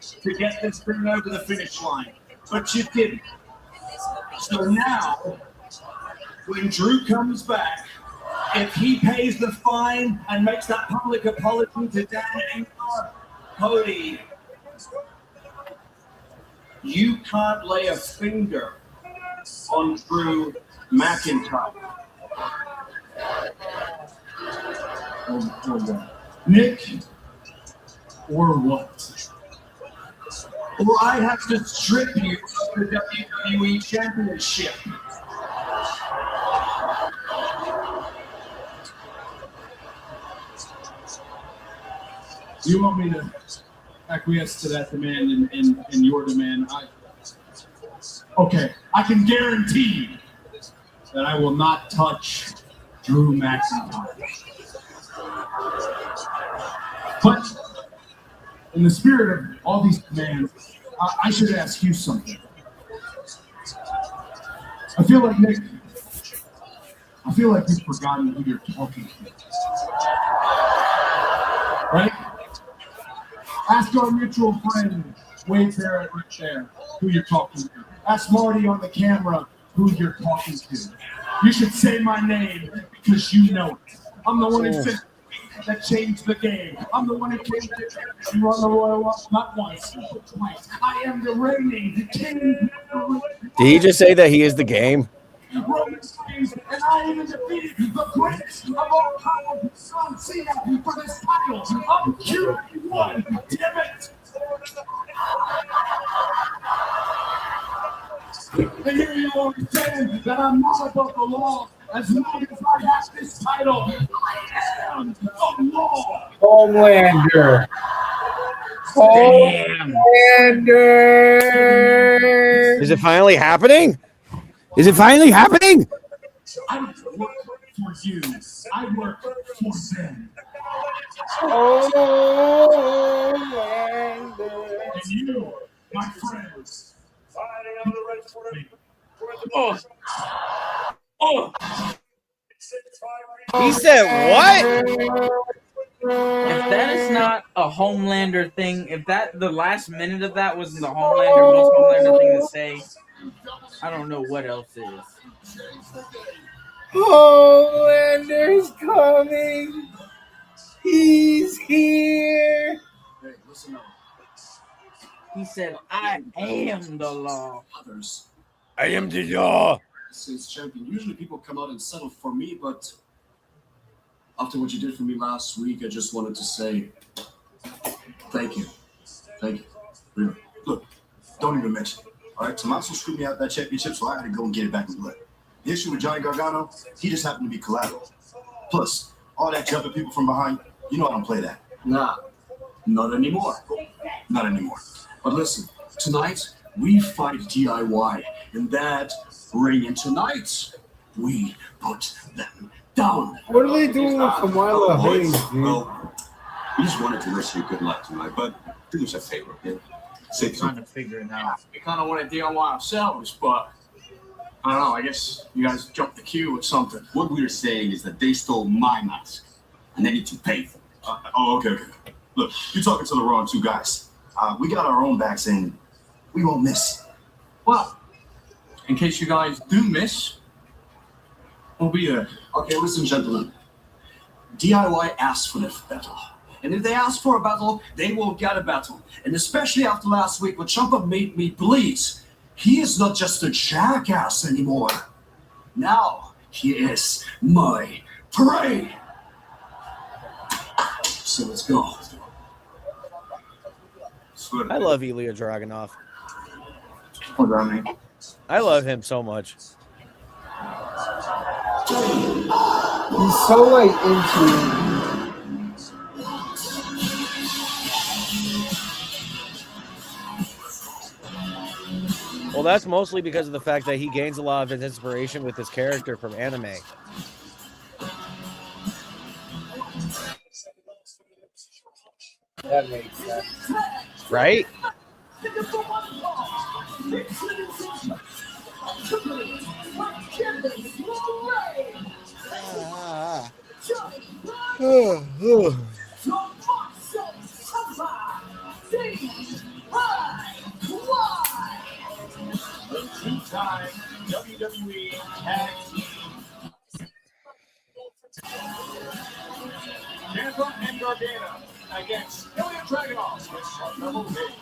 to get this thing over the finish line, but you didn't. So now, when Drew comes back, if he pays the fine and makes that public apology to Dan Engler, Cody, you can't lay a finger on Drew McIntyre. Nick, or what? Or I have to strip you the WWE Championship. You want me to acquiesce to that demand in your demand? Okay, I can guarantee that I will not touch Drew McIntyre. But in the spirit of all these demands, I should ask you something. I feel like, Nick, you've forgotten who you're talking to. Right? Ask our mutual friend, Wade Barrett, right there, who you're talking to. Ask Marty on the camera who you're talking to. You should say my name because you know it. I'm the one who said that changed the game. I'm the one who came to and run the Royal Rumble not once, but twice. I am the reigning king. Did he just say that he is the game? Roman Reigns, and I even defeated the greatest of all time, John Cena, for this title. I'm Q1. Damn it! And here you are saying that I'm not above the law. As long as I have this title, I am the law. Homelander. Homelander. Is it finally happening? Is it finally happening? I don't work for you. I work for them. Homelander. And you, my friends. Oh. Oh. He said what? If that is not a Homelander thing, if that the last minute of that wasn't the Homelander most Homelander thing to say, I don't know what else is. Homelander's coming. He's here. Hey, listen up. He said, I am the law. Others. I am the law. Since champion, usually people come out and settle for me, but after what you did for me last week, I just wanted to say thank you. Thank you. Really. Look, don't even mention it. All right, Tommaso screwed me out that championship, so I had to go and get it back in blood. The issue with Johnny Gargano, he just happened to be collateral. Plus, all that jumping people from behind, you know I don't play that. Nah, not anymore. Not anymore. But listen, tonight, we fight DIY, and that ring, and tonight, we put them down. What are they doing with Kamala Hayes, dude? Well, we just wanted to wish you good luck tonight, but do us a favor, okay? We're trying to figure it out. We kind of want to DIY ourselves, but I don't know. I guess you guys jumped the queue or something. What we're saying is that they stole my mask, and they need to pay for it. Okay. Look, you're talking to the wrong two guys. We got our own backs, and we won't miss. Well, in case you guys do miss, we'll be there. Okay, listen, gentlemen. DIY asked for this battle. And if they ask for a battle, they will get a battle. And especially after last week, when Ciampa made me bleed, he is not just a jackass anymore. Now, he is my prey. So let's go. I love Ilya Dragunov. What does that mean? I love him so much. He's so like into. Well, that's mostly because of the fact that he gains a lot of his inspiration with his character from anime. That makes sense. Right? Two-time WWE Tag Team. Ciampa and Gargano against Ilya Dragunov. Double hit.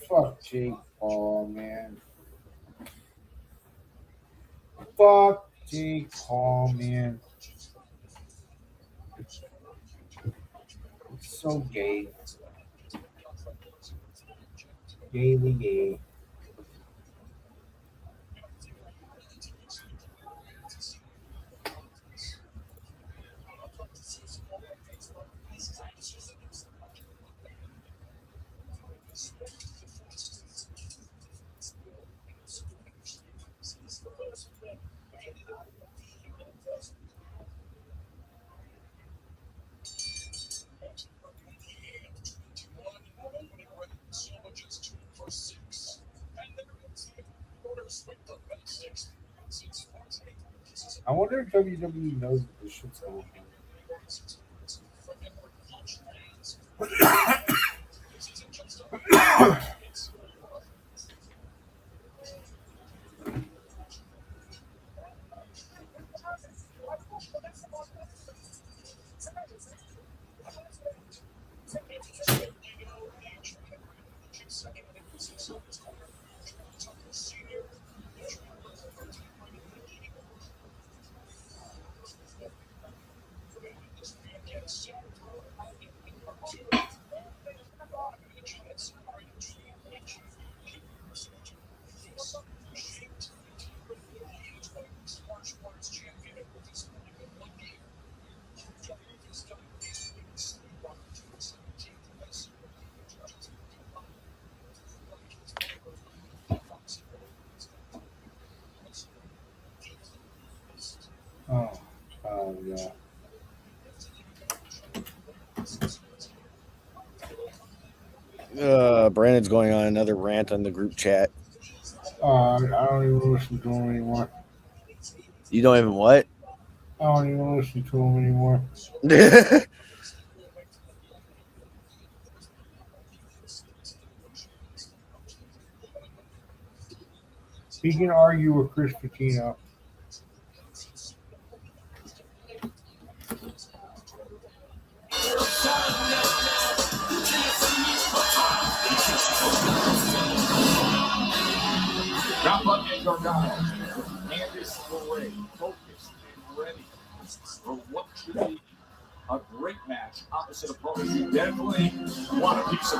Fuck Jake Paul, man. Fuck Jake Paul, man. It's so gay. Gaily gay. I wonder if WWE knows that this shit's going on. Oh, yeah. Brandon's going on another rant on the group chat. I don't even listen to him anymore. You don't even what? I don't even listen to him anymore. He can argue with Chris Patino. Not Gargano, Candice LeRae, focused and ready for what should be a great match. Opposite opponents, you definitely want a piece of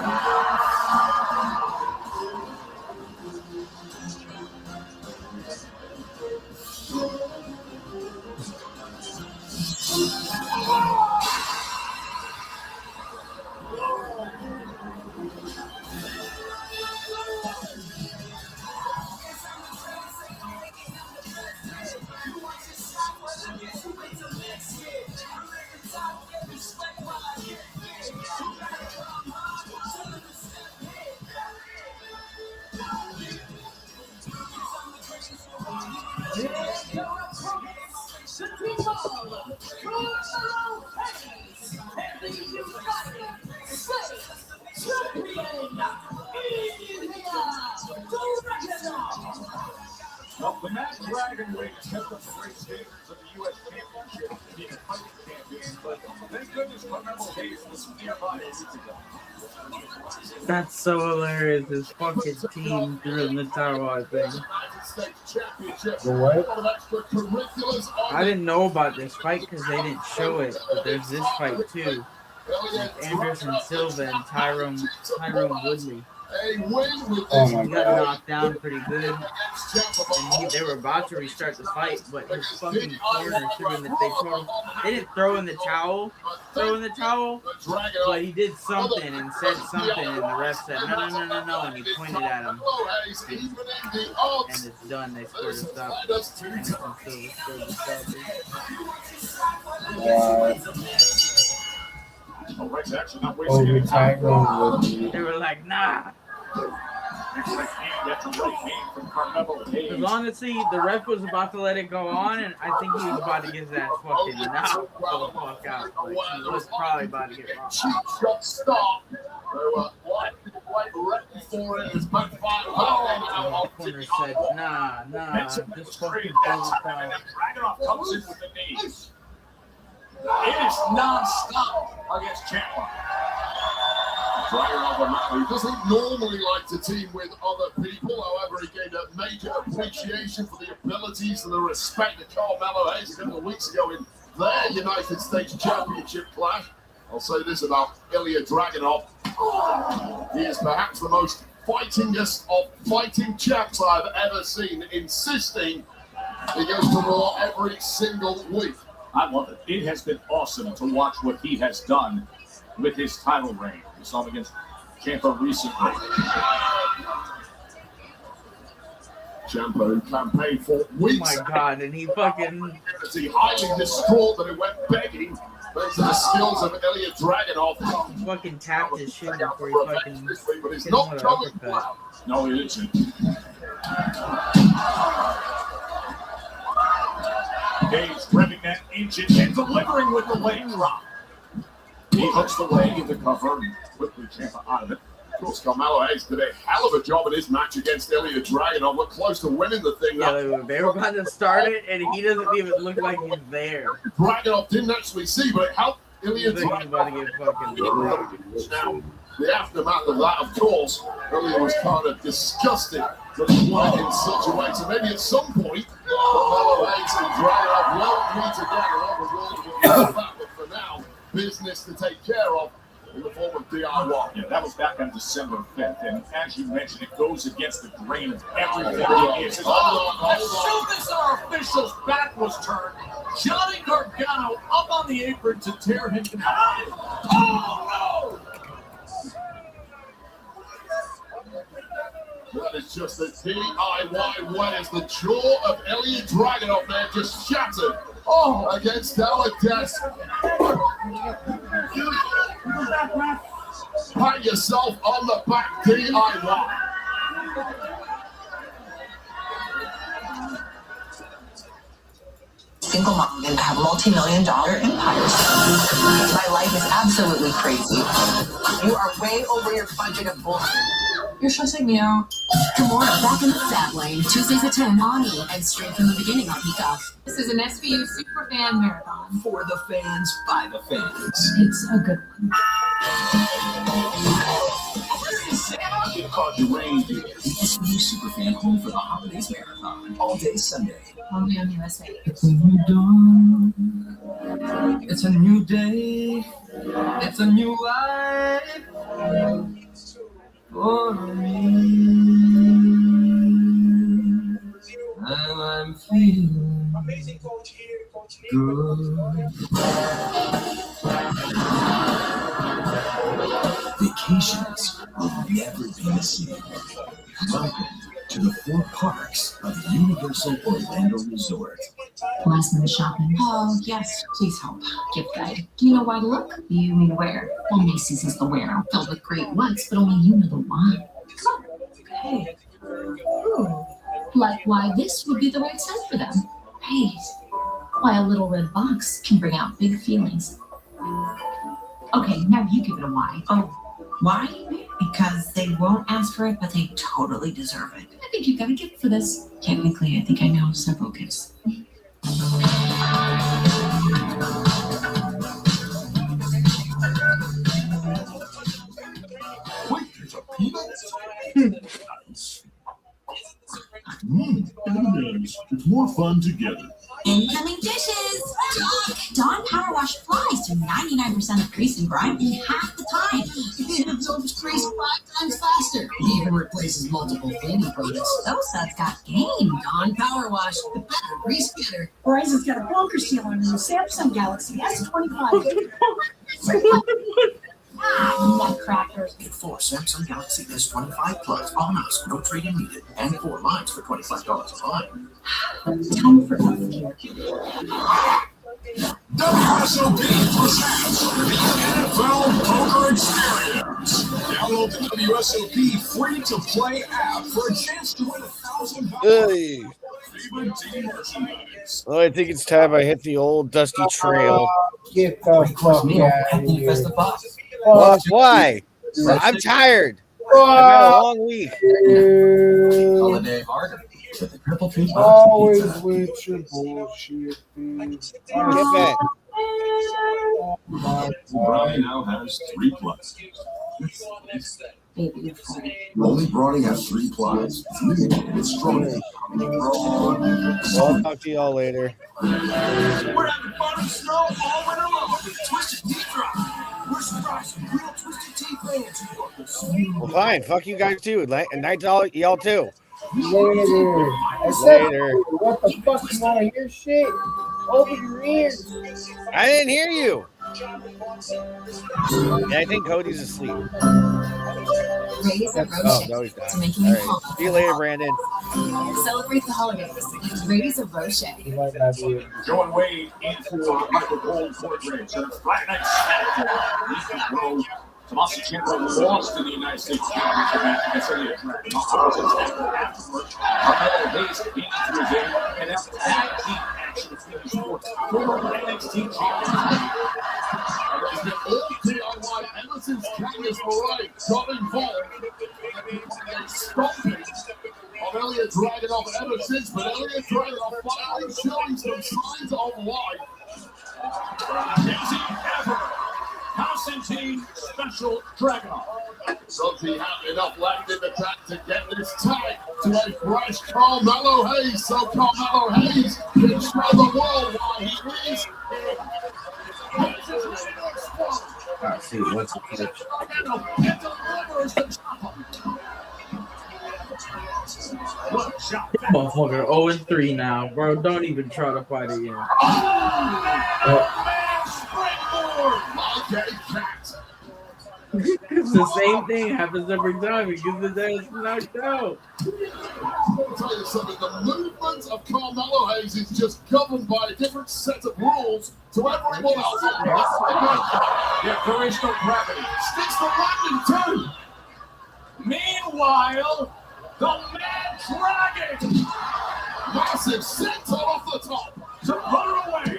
Well, the Matt Dragon Wing kept up the great standards of the U.S. Championship, being a fighting champion, but thank goodness Carmelo Hayes was nearby a week ago. That's so hilarious. His fucking team threw in the towel, I think. I didn't know about this fight because they didn't show it, but there's this fight too. With Anderson Silva and Tyrone Woodley. Oh my He got knocked down pretty good, and they were about to restart the fight, but his fucking corner threw in they didn't throw in the towel, but he did something and said something, and the ref said no, and he pointed at him, and it's done. They scored a stop. Anderson Silva scored the stop. Ric's actually not wasting any time. They were like, nah. Next right hand after right hand from Carmelo Hayes. Because honestly, the ref was about to let it go on, and I think he was about to get his ass fucking knocked the fuck out. Like, he was probably about to get rocked. Cheap shot stop. Ready for it. It's back five. The corner said, nah, just fucking throw it down. Dragunov comes in with the knees. It is non-stop against Chandler. He doesn't normally like to team with other people. However, he gained a major appreciation for the abilities and the respect that Carmelo Hayes a couple of weeks ago in their United States Championship clash. I'll say this about Ilya Dragunov. He is perhaps the most fightingest of fighting chaps I've ever seen, insisting he goes to Raw every single week. I love it. It has been awesome to watch what he has done with his title reign. We saw him against Ciampa recently. Ciampa campaigned for weeks. Oh my god, and he fucking... highly distraught that he went begging thanks to the skills of Ilya Dragunov. He fucking tapped his shit before he fucking... But it's not going well. No, it isn't. Hayes revving that engine and delivering with the leg drop. He hooks the leg in the cover and quickly Ciampa out of it. Of course, Carmelo Hayes did a hell of a job in his match against Ilya Dragunov. We're close to winning the thing. Yeah, they were about to start it, and he doesn't even look like he's there. Dragunov didn't actually see, but it helped Ilya Dragunov. About to get fucking... Now, the aftermath of that, of course, Ilya was kind of disgusted that he won in such a way. So maybe at some point, Carmelo Hayes and Dragunov will meet together on the world. But for now, business to take care of in the form of DIY. Yeah, that was back on December 5th, and as you mentioned, it goes against the grain of everything he is. As soon as our official's back was turned, Johnny Gargano up on the apron to tear him down. Oh, no! That is just the DIY win as the jaw of Ilya Dragunov there just shattered against our desk. Pat yourself on the back, DIY. Single mom and have multi-million-dollar empires. My life is absolutely crazy. You are way over your budget of bullshit. You're stressing me out. Tomorrow, back in the Fat Lane, Tuesdays at 10 on E, and straight from the beginning on Peacock. This is an SVU Superfan Marathon. For the fans, by the fans. It's a good one. Caught your reindeer. The SVU Superfan home for the holidays marathon. All day Sunday. Only on USA. It's a new dawn. It's a new day. It's a new life for me. And I'm feeling good. Vacations will never be the same. Welcome to the 4 parks of Universal Orlando Resort. Last minute shopping. Oh, yes, please help. Gift guide. Do you know why to look? You mean where? Well, Macy's is the where. Filled with great whats, but only you know the why. Come on. Hey. Ooh. Like why this would be the right scent for them. Right. Why a little red box can bring out big feelings. Okay, now you give it a why. Oh, why? Because they won't ask for it, but they totally deserve it. I think you've got a gift for this. Technically, I think I know several gifts. Wait, it's a peanuts? M&M's. It's more fun together. Incoming dishes! Dawn Power Wash flies through 99% of grease and grime in half the time. It absorbs grease 5 times faster. It even replaces multiple cleaning products. Those suds got game. Dawn Power Wash, the better grease getter. Verizon's got a bunker seal on the Samsung Galaxy S25. Nutcrackers. Get 4 Samsung Galaxy S25 Plus on us, no trade-in needed, and 4 lines for $25 a line. Time for healthcare. WSOP presents the NFL USOP free-to-play app for a chance to win $1,000. Hey. Favorite team merchandise. Well, I think it's time I hit the old dusty trail. Get the fuck out of here. Well, why? I'm tired. I've had a long week. Holiday hard with the triple treat. Always with your bullshit, dude. Get back. Brownie now has 3 plus. Baby, you're fine. Only Brownie has 3 plus. It's strong. I'll talk to y'all later. We're having fun in snow all winter long with Twisted Tea Drop. We're surprising real Twisted Tea fans who love the smooth. Well, fine. Fuck you guys too. Night to all y'all too. Later. I said, what the fuck? You want to hear shit? Open your ears. I didn't hear you. Yeah, I think Cody's asleep. Raise a Oh, no, he's not. to make All you right. calm. See you later, Brandon. Celebrate the holidays. Raise a Roche. Going way into Michael Gold court race. And it's Friday night Saturday. Tommaso Ciampa lost in the United States Championship match against Elliott Dragon. Afterwards, Carmelo Hayes came into the game, and that's tag team action between sports. Former NXT champion. The old DIY Emerson's Candice LeRae got involved. They stopped it. Elliott Dragunov ever since, but Elliott Dragunov finally showing some signs of life. Daisy Ever. Constantine Special Dragunov. Does he have enough left in the tank to get this tag to a fresh Carmelo Hayes? So Carmelo Hayes can show the world why he is. See, what's the pitch? Motherfucker 0-3 now, bro. Don't even try to fight again. It's the same thing happens every time. He gets his ass knocked out. I'll tell you something, the movement of Carmelo Hayes is just governed by a different set of rules to everyone else. Yeah, there is no gravity. Sticks the landing too. Meanwhile, the Mad Dragon. Massive center off the top to put her away.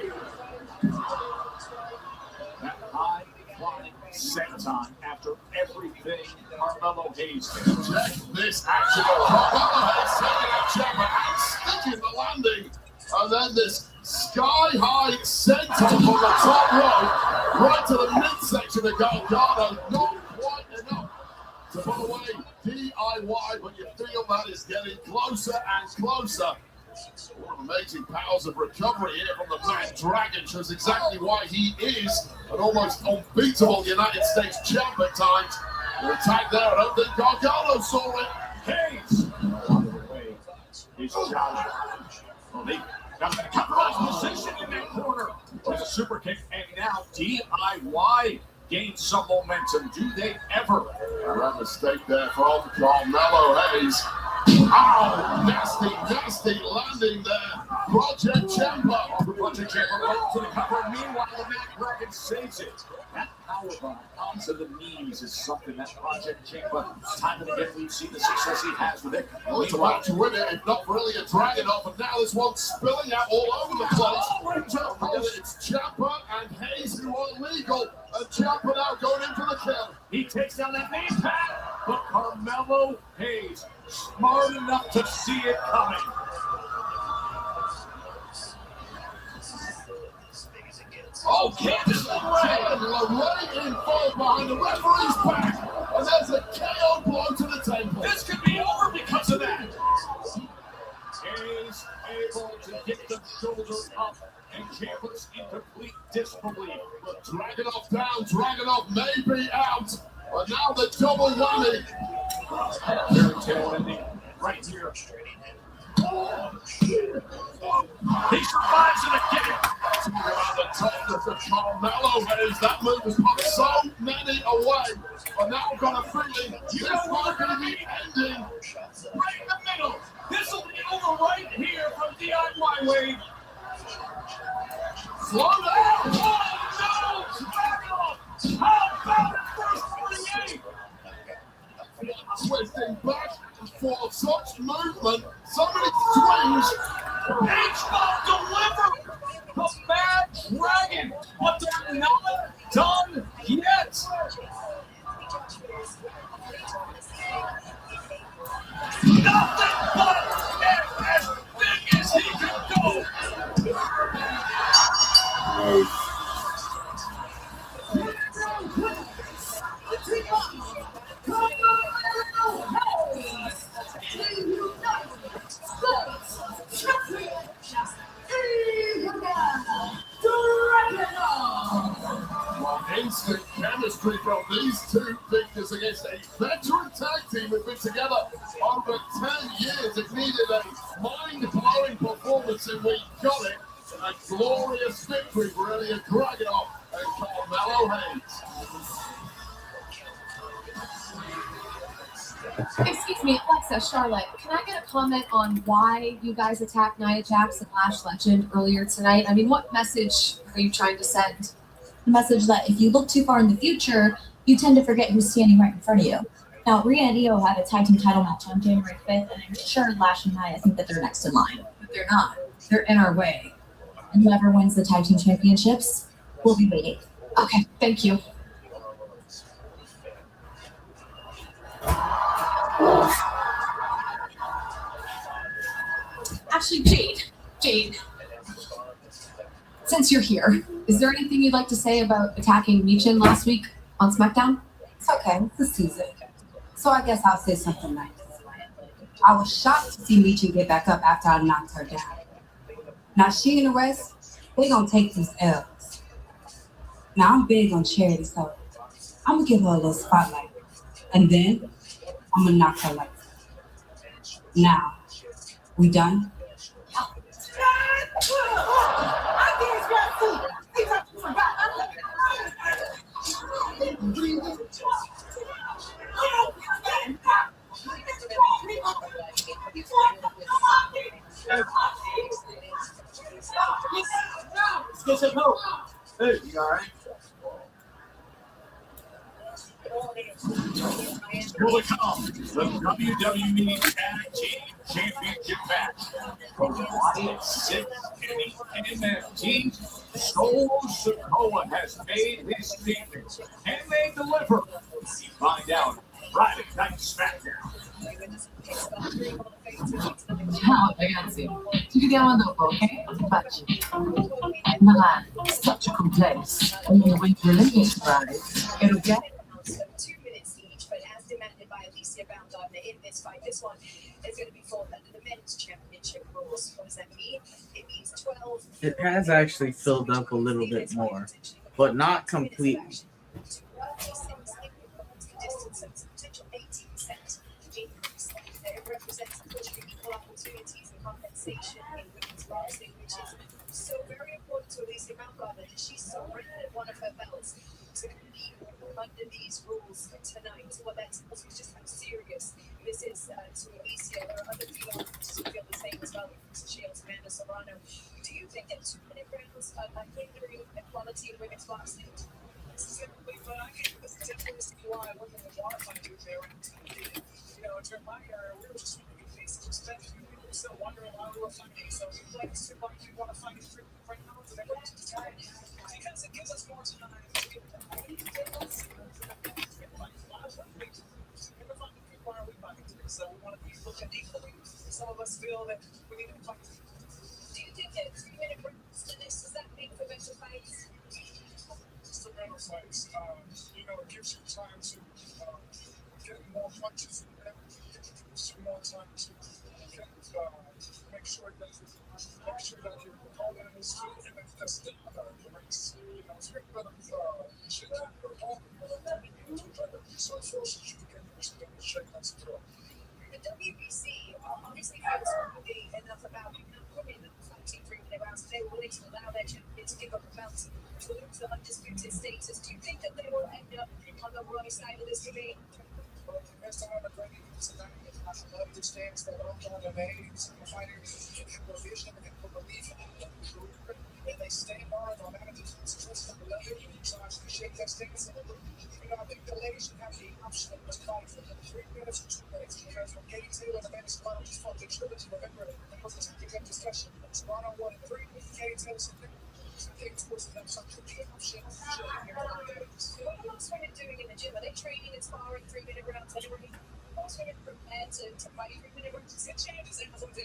That high flying set time after everything Carmelo Hayes did. Check this action. Carmelo Hayes taking a Ciampa and sticking the landing. And then this sky-high center from the top row right to the midsection of Gargano. Not quite enough to put away DIY, but you feel that is getting closer and closer. What amazing powers of recovery here from the Mad Dragon. Shows exactly why he is an almost unbeatable United States champ at times. The attack there, I don't think Gargano saw it. Hayes. He's Johnny. Well, they got the compromised position in that corner. There's a super kick, and now DIY gains some momentum. Do they ever? A mistake there from Carmelo Hayes. Ow! Nasty landing there. Project Ciampa. Project Ciampa right to the cover. Meanwhile, the Mad Dragon saves it. That powerbomb onto the knees is something that Project Ciampa, time and again, we've seen the success he has with it. Well, it's about to win it, if not really a Dragunov, and now this one's spilling out all over the place. It's Ciampa and Hayes who are legal, and Ciampa now going in for the kill. He takes down that main pack, but Carmelo Hayes, smart enough to see it coming. Oh, Candice LeRae involved behind the referee's back, and there's a KO blow to the temple. This could be over because of that. Hayes able to get the shoulder up, and Ciampa's in complete disbelief. But Dragunov down, Dragunov may be out, but now the double whammy. Fairy tale ending right here. He survives it again. On the toughness of Carmelo Hayes, that move has put so many away, but now I've got a feeling this might be the ending. Right in the middle. This will be over right here from DIY Wave. Slow down. Oh no! Dragunov! How about the first 48? such movement, so many swings. H-Bomb delivered the Bad Dragon, but they're not done yet. Nothing but as big as he can go. Instant chemistry from these two fighters against a veteran tag team who've been together over 10 years. It needed a mind-blowing performance and we got it. A glorious victory for Ilya Dragunov and Carmelo Hayes. Excuse me, Alexa, Charlotte, can I get a comment on why you guys attacked Nia Jax and Lash Legend earlier tonight? I mean, what message are you trying to send? The message that if you look too far in the future, you tend to forget who's standing right in front of you. Now, Rhea and Io had a tag team title match on January 5th, and I'm sure Lash and Nia think that they're next in line. But they're not. They're in our way. And whoever wins the tag team championships will be waiting. Okay, thank you. Actually, Jade, since you're here, is there anything you'd like to say about attacking Michin last week on SmackDown? It's okay, it's the season. So I guess I'll say something nice. I was shocked to see Michin get back up after I knocked her down. Now she and the rest, they gonna take these L's. Now I'm big on charity, so I'm gonna give her a little spotlight. And then I'm gonna knock her lights out. Now, we done? Hey, you all right? Here we come, the WWE Tag Team Championship match. From Wyatt Six and MFT, Solo Sikoa has made his statement. Can they deliver? Find out Friday Night SmackDown. Ciao ragazzi, ci vediamo dopo, ok? Facci. Milan, such a cool place. When you win the Olympics prize, it'll get 2 minutes each, but as demanded by Alicia Baumgartner in this fight, this one is going to be fought under the men's championship rules. What does that mean? It means 12. It has actually filled up a little bit more, but not completely. It represents the push for equal opportunities and compensation in women's wrestling, which is so very important to Alicia Baumgartner that she surrendered one of her belts to compete under these rules tonight. Well, that tells you just how serious this is to Alicia. There are other female who feel the same as well. Shields, Amanda Serrano. Do you think that 2-minute rounds are hindering equality in women's boxing? Specifically, but I can definitely see why women would want to fight you there. You know, during my era, we were just making faces respected. We were still wondering why we were fighting. So we like to like you want to fight for right now, so they want to start because it gives us more time to get the people are we fighting to? So we want to be looked at equally. Some of us feel that we need to fight. Do you think that 3-minute rounds to this does that make for better fights? Still better fights. You know, it gives you time to get more punches in there. It gives you more time to get, make sure that your opponent is in the step of the race. You know, it's better you should have your opponent so forces you to get your shake that's through. The WBC obviously feels really enough about women fighting 3-minute rounds. They were willing to allow their champion to give up a belt to lose the undisputed status. Do you think that they will end up on the wrong side of this debate? Well, based on the great tonight, I understand that all the names and fighters have a vision and a belief in the group, and they stand on no matter the situation of the other. So I appreciate that stance. You know, I think the ladies should have the option to fight for 3 minutes or 2 minutes because from getting to the men's What's women doing in the gym? Are they training and sparring 3-minute rounds anyway? What's women prepared to fight 3-minute rounds? It changes. It doesn't do.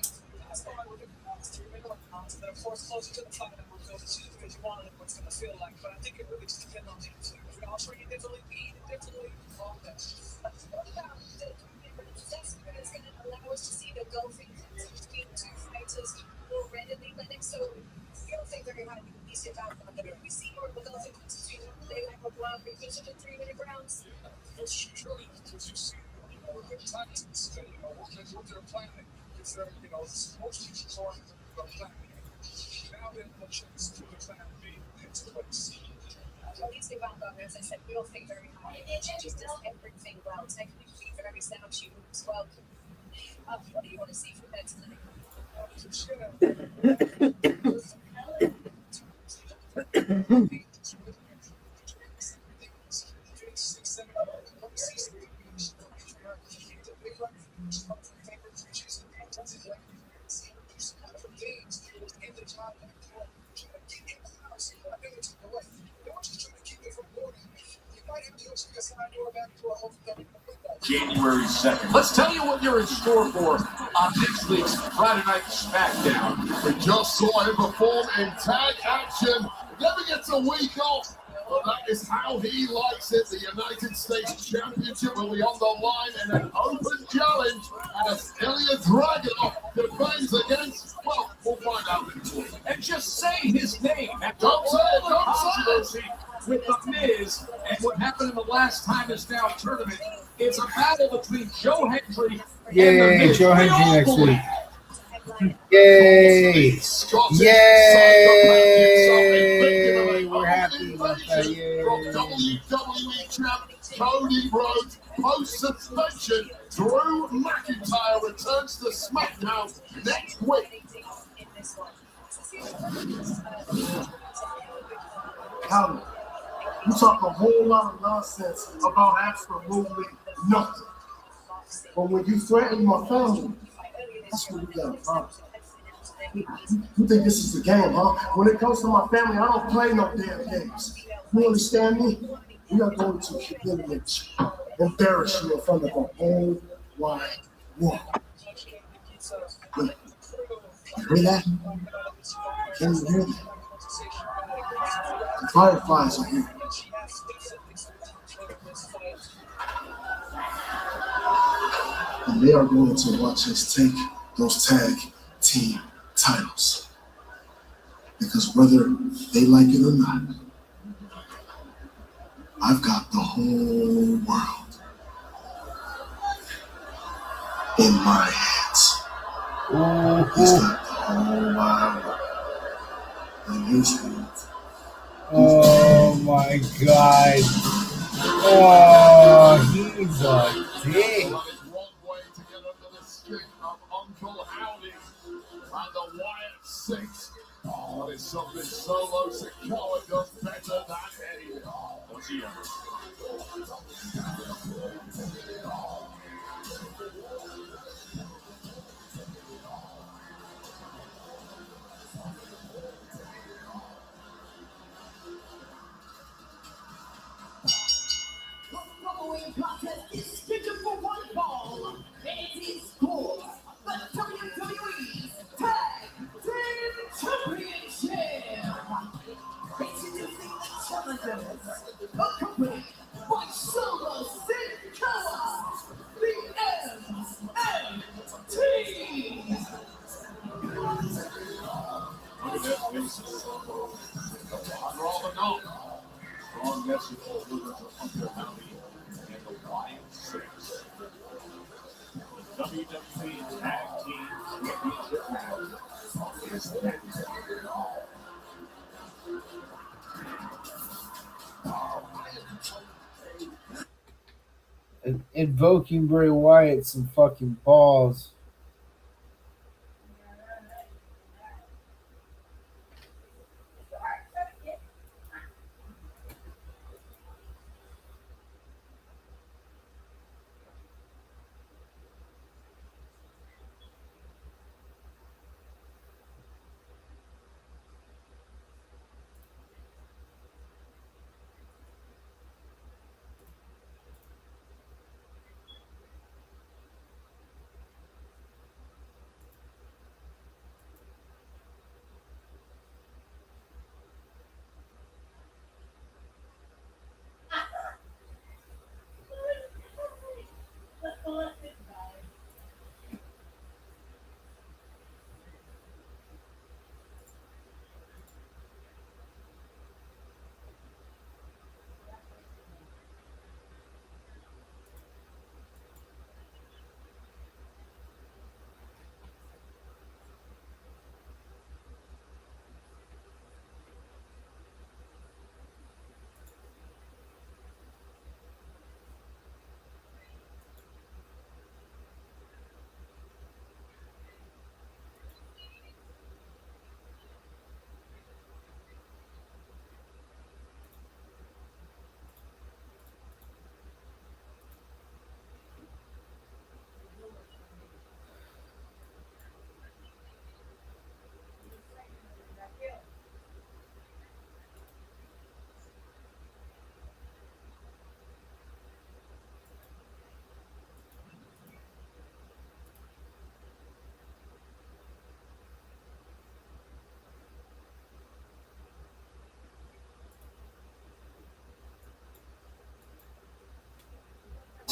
Sparring with 3-minute rounds, and then of course closer to the fight, and we'll go to see because you want to know what it's going to feel like. But I think it really just depends on the two. If we all train differently, we eat differently, all that. What about the 3-minute rounds? That's going to allow us to see the golfing between two fighters more readily. So you don't think they're going to have a decent outcome. We see more of the golfing between they like LeBron because of the 3-minute rounds. It's usually because you see their tactics, what they're planning. It's their, mostly part of the planning. Now they have a chance to put the plan B into place. At least they found out, as I said, we don't think very hard. She does everything well. Technically, very sound. She moves well. What do you want to see from her tonight? January 2nd. Let's tell you what you're in store for on next week's Friday Night SmackDown. We just saw him perform in tag action. Never gets a week off, but that is how he likes it. The United States Championship will be on the line in an open challenge as Ilya Dragunov defends against, well, we'll find out next week. And just say his name. Don't say it, don't say it. With The Miz and what happened in the last Time Is Now tournament, it's a battle between Joe Hendry and The Yay, Miz. Joe We Hendry all next believe week. Yay! Yay! We're happy about that. Yay! WWE champ Cody Rhodes post-suspension. Drew McIntyre returns to SmackDown next week. Howard, you talk a whole lot of nonsense about absolutely nothing. But when you threaten my family, that's when we got a problem. You think this is a game, huh? When it comes to my family, I don't play no damn games. You understand me? We are going to humiliate you, embarrass you in front of the whole wide world. Wait, you hear that? Can you hear that? The fireflies are here. And they are going to watch us take those tag team titles. Because whether they like it or not, I've got the whole world in my hands. He's got the whole wide world in his hands. Oh my God. Oh, he's a dick. One way to get under the skin of Uncle Howdy and the Wyatt Six. Oh, it's something Solo Sikoa does better than Eddie. What's he ever? Following contest is scheduled for one fall. Fantasy score. The WWE's Tag Team Championship. Introducing the challengers. Accompanied by Solo Sikoa. The MNT. Look at that basis. I'd rather not. Strong message over to Uncle Howdy and the Wyatt Six. The WWE Tag Team Championship match is next. Invoking Bray Wyatt some fucking balls.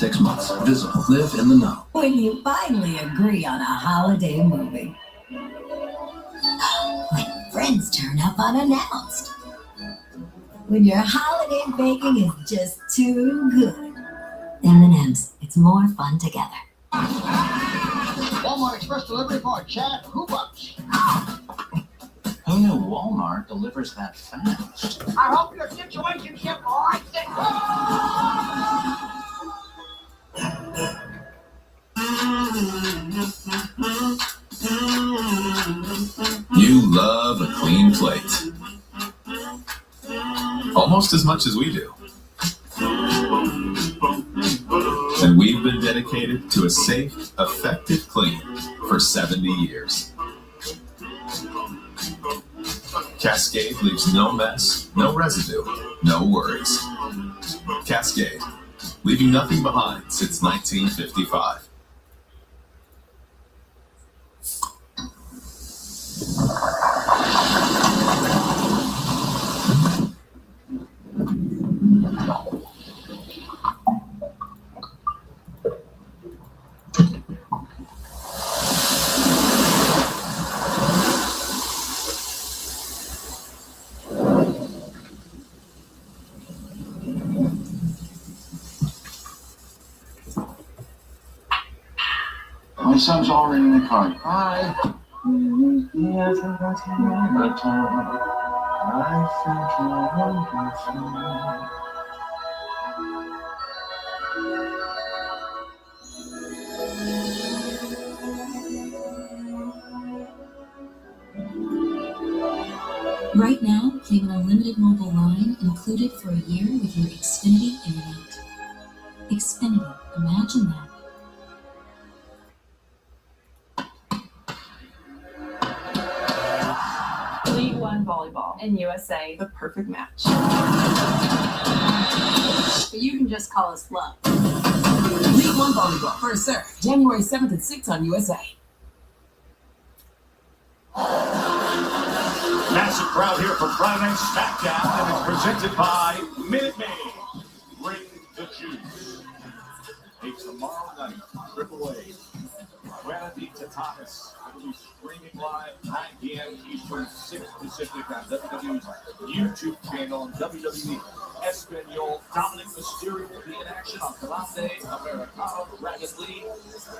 6 months. Visible. Live in the know. When you finally agree on a holiday movie. When friends turn up unannounced. When your holiday baking is just too good. M&M's, it's more fun together. Walmart Express Delivery for Chad Hoobups. Who knew Walmart delivers that fast? I hope your situationship likes it. You love a clean plate. Almost as much as we do. And we've been dedicated to a safe, effective clean for 70 years. Cascade leaves no mess, no residue, no worries. Cascade, leaving nothing behind since 1955. My son's already in the car. Hi. Right now, claim an unlimited mobile line included for a year with your Xfinity Internet. Xfinity, imagine that. League One volleyball and USA, the perfect match. But you can just call us Love. League One volleyball, first serve, January 7th at 6 on USA. Massive crowd here for Friday Night SmackDown, and it's presented by Minute Maid. Bring the juice. A tomorrow night, AAA. Gravity to Thomas. It'll be streaming live 9 p.m. Eastern, 6 Pacific on WWE's YouTube channel and WWE Espanol. Dominic Mysterio will be in action on Galante, Americano, Ragged Lee,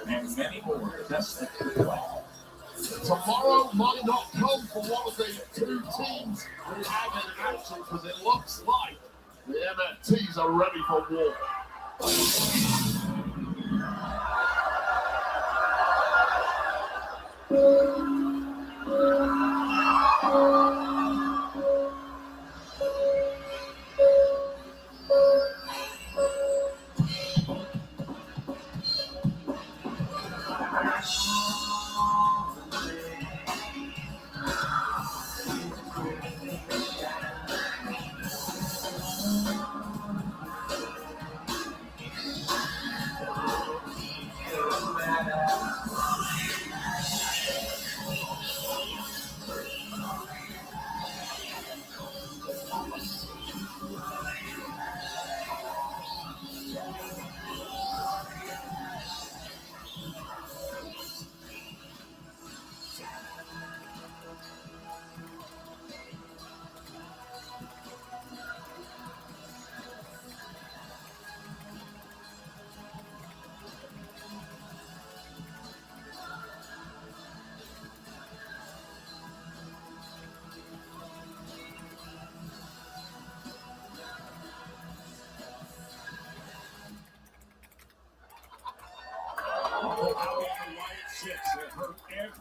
and many more. That's the AAA. Tomorrow might not come for one of the two teams who have an action because it looks like the MFTs are ready for war.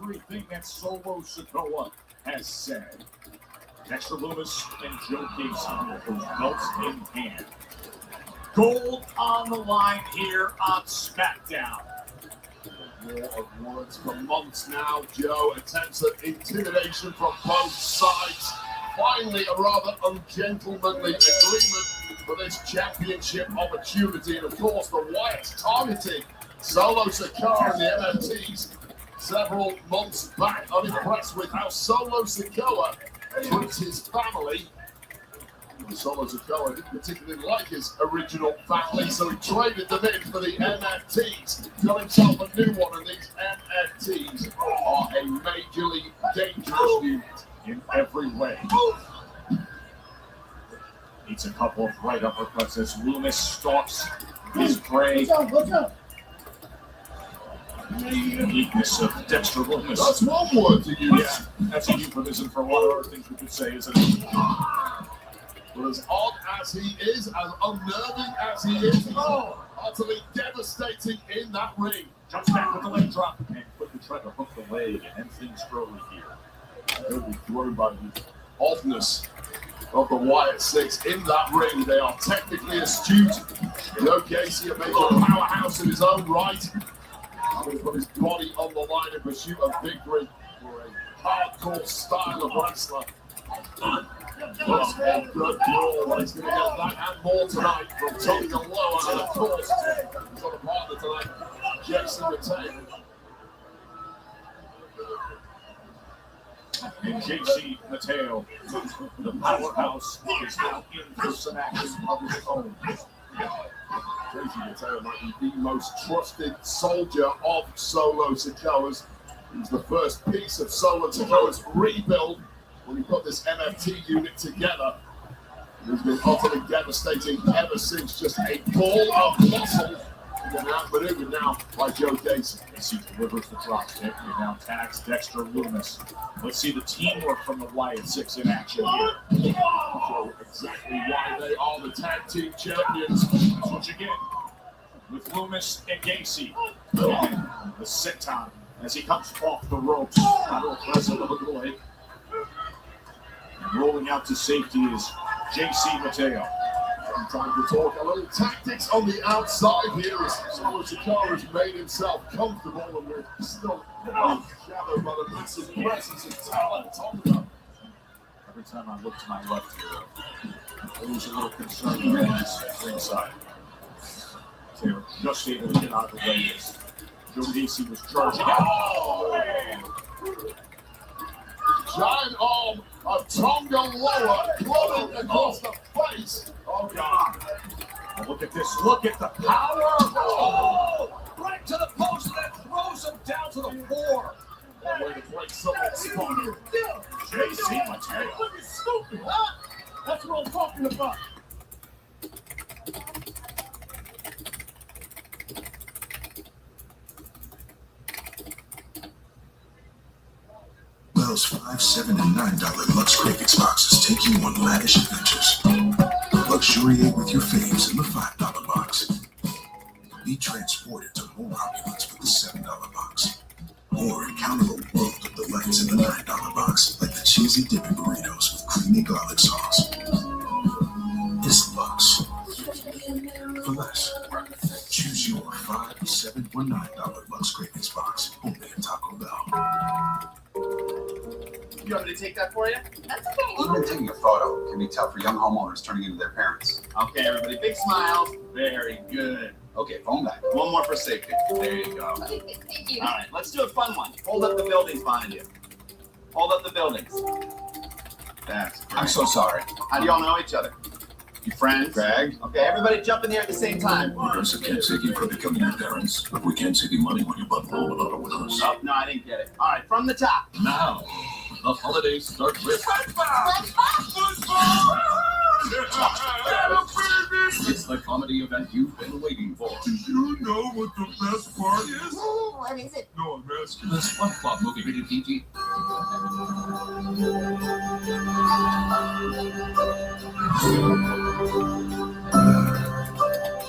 Everything that Solo Sikoa has said. Dexter Loomis and Joe Gacy, those belts in hand. Gold on the line here on SmackDown. War of words for months now, Joe. Attempts at intimidation from both sides. Finally, a rather ungentlemanly agreement for this championship opportunity. And of course, the Wyatts targeting Solo Sikoa and the MFTs several months back, unimpressed with how Solo Sikoa treats his family. Solo Sikoa didn't particularly like his original family, so he traded them in for the NFTs. Got himself a new one, and these NFTs are a majorly dangerous unit in every way. Needs a couple of right uppercuts as Loomis stalks his prey. What's up? Weakness of Dexter Loomis. That's one word to use. Yeah, that's a euphemism for a lot of other things we could say, isn't it? But as odd as he is, as unnerving as he is, utterly devastating in that ring. Jumps back with the leg drop and quickly trying to hook the leg and end things early here. They'll be thrown by the oddness of the Wyatt Six in that ring. They are technically astute. Casey, a major powerhouse in his own right. Having put his body on the line in pursuit of victory for a hardcore style of wrestler. That's a good brawl. He's going to get that and more tonight from Tonga Loa. And of course, he's got a partner tonight, Jason Mateo. And JC Mateo, the powerhouse, is now in for some action of his own. JC Mateo might be the most trusted soldier of Solo Sikoa's. He's the first piece of Solo Sikoa's rebuild when he put this NFT unit together. He's been utterly devastating ever since, just a ball of muscle. And outmaneuvered now by Joe Casey. Casey delivers the drop kick. He now tags Dexter Loomis. Let's see the teamwork from the Wyatt Six in action here. Show exactly why they are the tag team champions. Switch again with Loomis and Casey. And the senton as he comes off the ropes. Lateral press of the hook of the leg. And rolling out to safety is JC Mateo. Time to talk a little tactics on the outside here as Solo Sikoa has made himself comfortable, and we're still shadowed by the massive presence of talent on them. Every time I look to my left here, I lose a little concern around this ringside. They were just able to get out of the way as Joe Casey was charging out. Giant arm of Tonga Loa floating across the face. Oh, God. Oh, look at this. Look at the power. Oh! Right to the post, and that throws him down to the floor. One way to break someone's spine. JC Mateo. Look at stupid, huh? That's what I'm talking about. Those $5, $7, and $9 Lux Cravings boxes take you on lavish adventures. Luxuriate with your faves in the $5 box. Be transported to more opulence with the $7 box. Or encounter a world of delights in the $9 box, like the cheesy dipping burritos with creamy garlic sauce. It's Lux. For less, choose your $5, $7, or $9 Lux Cravings box only at Taco Bell. You want me to take that for you? That's okay. Even taking a photo can be tough for young homeowners turning into their parents. Okay, everybody, big smiles. Very good. Okay, phone back. One more for safety. There you go. Okay, thank you. All right, let's do a fun one. Hold up the buildings behind you. Hold up the buildings. That's great. I'm so sorry. How do y'all know each other? You friends? Greg? Okay, everybody jump in here at the same time. Progressive can't save you from becoming your parents, but we can save you money when you bundle all the with us. Oh, no, I didn't get it. All right, from the top. Now, the holidays start with It's the comedy event you've been waiting for. Do you know what the best part is? What is it? No, I'm asking. The SpongeBob movie rated PG.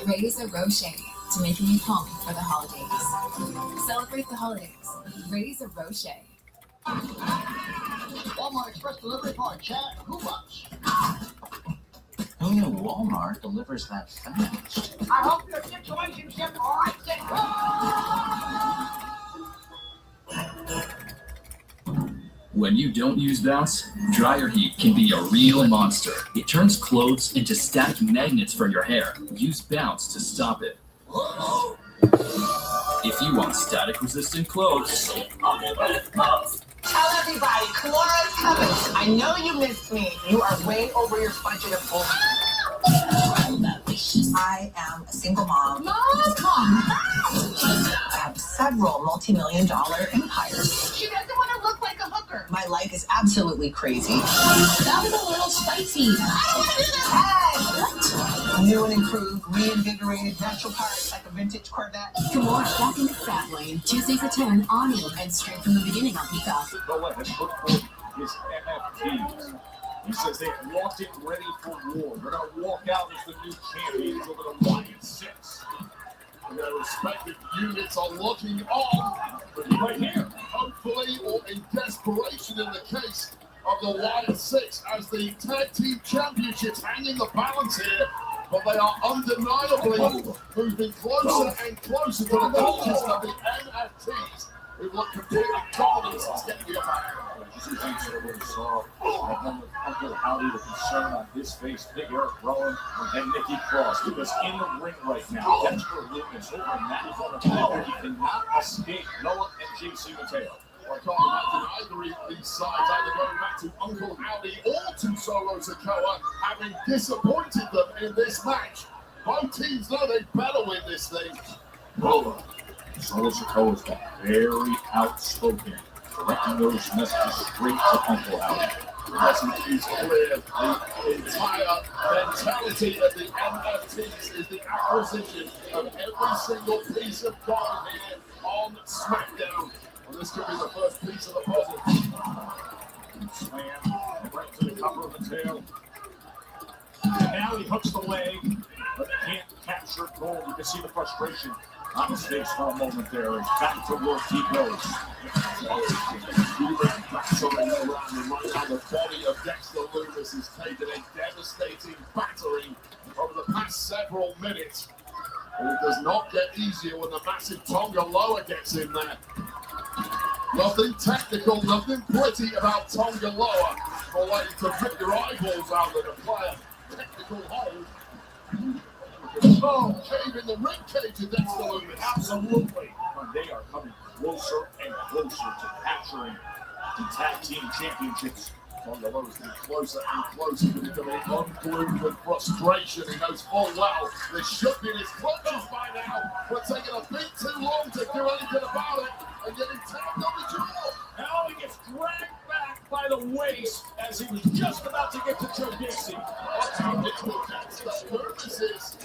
Raise a Roche to make you home for the holidays. Celebrate the holidays. Raise a Roche. Walmart Express Delivery Card, chat. Who much? Who knew Walmart delivers that fast? I hope your situationship likes it. When you don't use Bounce, dryer heat can be a real monster. It turns clothes into static magnets for your hair. Use Bounce to stop it. If you want static-resistant clothes, Tell everybody, Kamara's coming. I know you missed me. You are way over your budget of bull. I am a single mom. Mom, I have several multi-million-dollar empires. She doesn't want to look like a hooker. My life is absolutely crazy. That was a little spicy. Hey! New and improved, reinvigorated, natural parts like a vintage Corvette. Kamora back in the fat lane. Tuesdays at 10 on E! And straight from the beginning on Peacock. Boa has put forth his MFTs. He says they have walked in ready for war. They're going to walk out as the new champions over the Wyatt 6. Their respective units are looking on right here. Hopefully, or in desperation in the case of the Wyatt 6, as the tag team championships hang in the balance here. But they are undeniably moving closer and closer to the conquest of the MFTs, who look completely dominant since getting the upper hand. Two things that I really saw. Uncle Howdy, the concern on his face, Big Eric Rowan, and Nikki Cross. Because in the ring right now, Dexter Loomis over in that corner, he cannot escape Noah and JC Mateo. I can't imagine either of these sides either going back to Uncle Howdy or to Solo Sikoa having disappointed them in this match. Both teams know they better win this thing. Solo Sikoa's got very outspoken, directing those messages straight to Uncle Howdy. The message is clear. The entire mentality of the MFTs is the acquisition of every single piece of gold here on SmackDown. And this could be the first piece of the puzzle. Slam right to the cover of the tail. And now he hooks the leg, but can't capture gold. You can see the frustration on his face for a moment there. Back to work he goes. Battering around and right now the body of Dexter Loomis has taken a devastating battering over the past several minutes. And it does not get easier when the massive Tonga Loa gets in there. Nothing technical, nothing pretty about Tonga Loa, or waiting to rip your eyeballs out of the player. Technical hold. Oh, cave in the rib cage of Dexter Loomis. Absolutely. But they are coming closer and closer to capturing the tag team championships. Tonga Loa's getting closer and closer to becoming unglued with frustration. He knows full well this should be in his clutches by now, but taking a bit too long to do anything about it and getting tapped on the jaw. Now he gets dragged back by the waist as he was just about to get to Joe Gacy. That's how difficult Dexter Loomis is.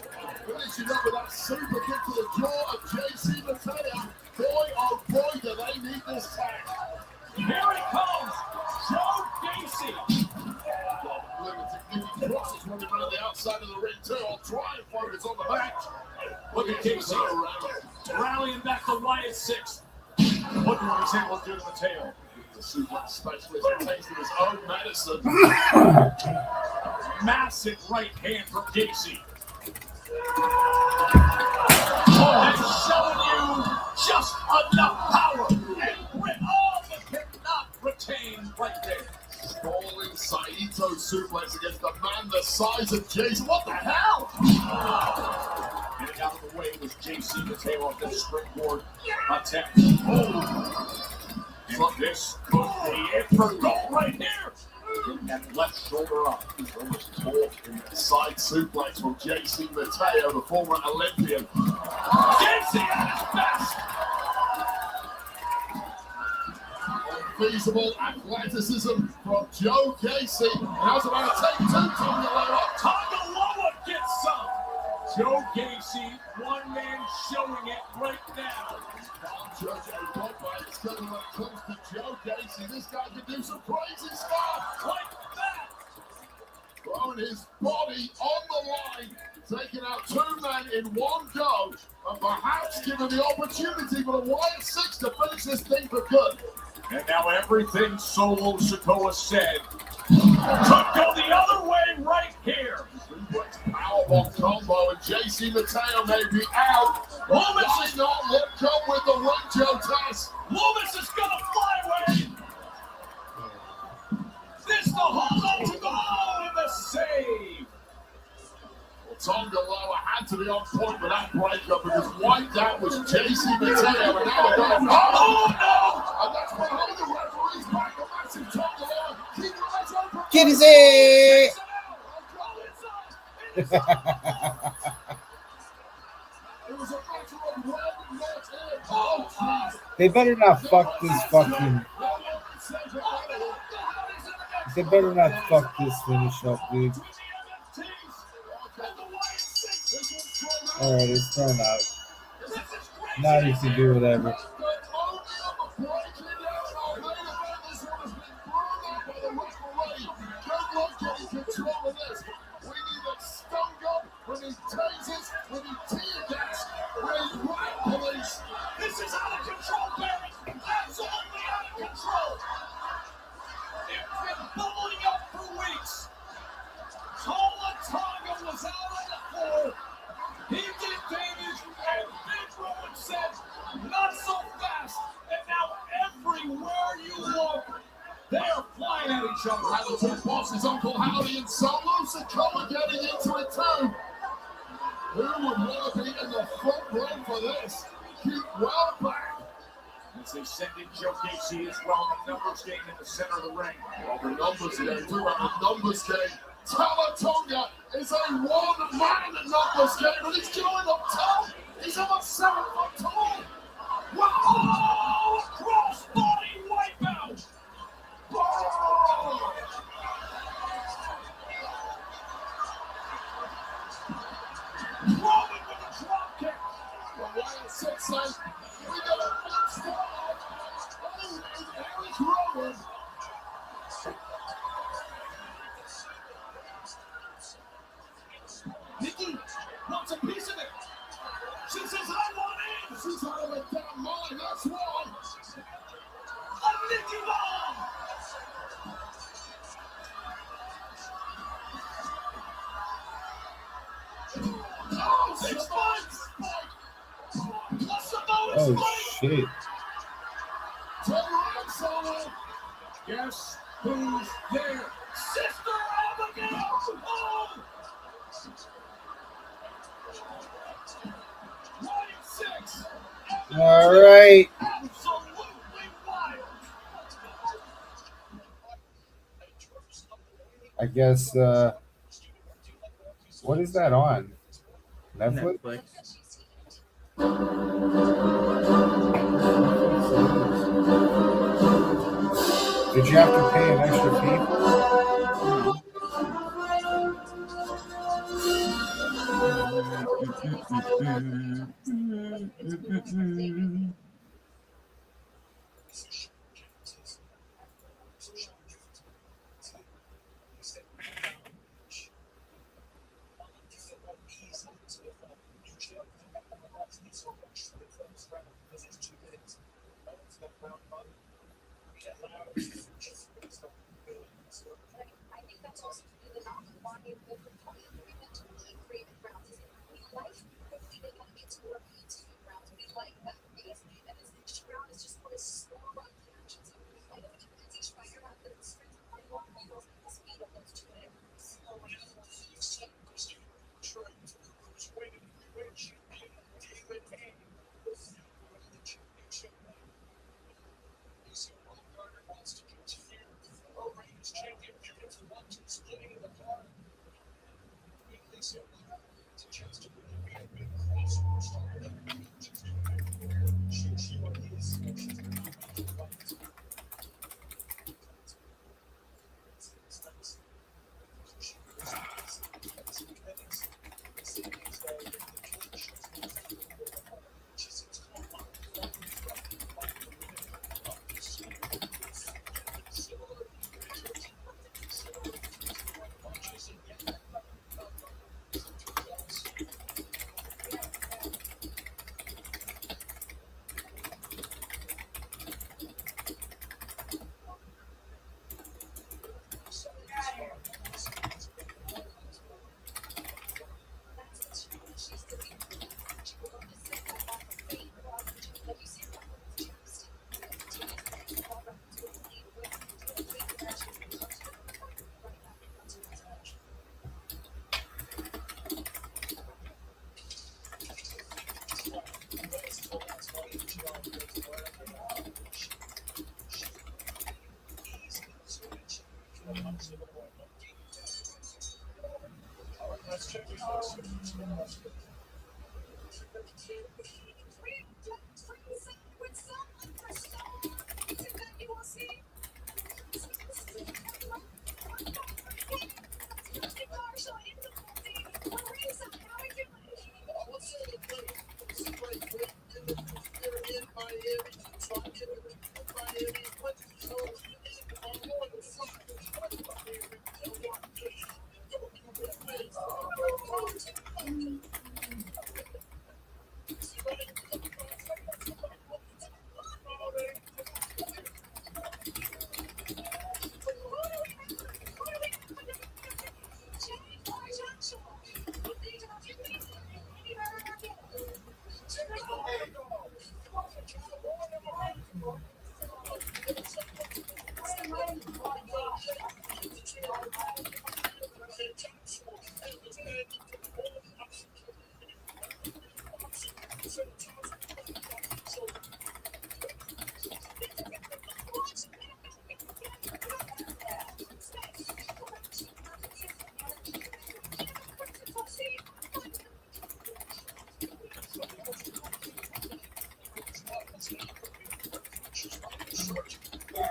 Finishing up with that super kick to the jaw of JC Mateo. Boy, oh boy, do they need this tag. Here it comes, Joe Gacy. Nikki Cross is running around the outside of the ring too. I'll try and focus on the match. Look at Gacy rallying back to Wyatt 6. Look what he's able to do to Mateo. The suplex specialist tasting his own medicine. Massive right hand from Gacy. And showing you just enough power and grit. Oh, but cannot retain right there. Sprawling Saito suplex against a man the size of Jason. What the hell? Getting out of the way was JC Mateo off the springboard attempt. Oh. And this could be it for gold right here. Getting that left shoulder up. He's almost caught in the side suplex from JC Mateo, the former Olympian. JC at his best. Unfeasible athleticism from Joe Gacy. Now it's about to take two Tonga Loa. Tonga Loa gets some. Joe Gacy, one man showing it right now. Judge it's good when it comes to Joe Gacy. This guy can do some crazy stuff like that. Throwing his body on the line, taking out two men in one go, and perhaps giving the opportunity for the Wyatt 6 to finish this thing for good. And now everything Solo Sikoa said could go the other way right here. Powerbomb combo, and JC Mateo may be out. Loomis is not let go with the ring, Joe Tess. Loomis is gonna fly away. This the hold on to go and the save. Well, Tonga Loa had to be on point with that breakup because right that was JC Mateo, and now they're going, oh no! And that's behind the referee's Get his ass. They better not fuck this fucking. They better not fuck this finish up, dude. Alright, it's thrown out. Now you can do whatever. This is out of control, Barry. Absolutely out of control. It's been bubbling up for weeks. Tonga was out on the floor. He did damage, and Big Rowan said, not so fast. And now everywhere you look, they are flying at each other. Hamilton bosses Uncle Howdy and Solo Sikoa getting into it too. Who would want to be in the front row for this? Keep well back. As they send in Joe Gacy as well, the numbers game in the center of the ring. Well, the numbers game, too, and the numbers game. Tonga is a one-man numbers game, and he's going up top. He's about 7 foot tall. Wow! Cross-body wipeout! Oh! Roman with a drop kick. Well, Ryan sits like, we got a monster. Oh, and Eric Rowan. Nikki wants a piece of it. She says, I want in. She's out of it down mine, that's why. A Nikki bomb. Oh, 6 months. Plus a bonus Oh fight. shit. Guess who's there? Sister Abigail. Oh. Line 6. All right. Absolutely wild. I guess. What is that on? Netflix? Did you have to pay an extra fee for it?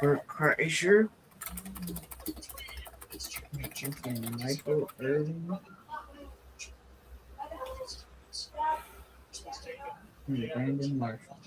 Bert Kreischer, and Michael Irvin, and Brandon Marshall.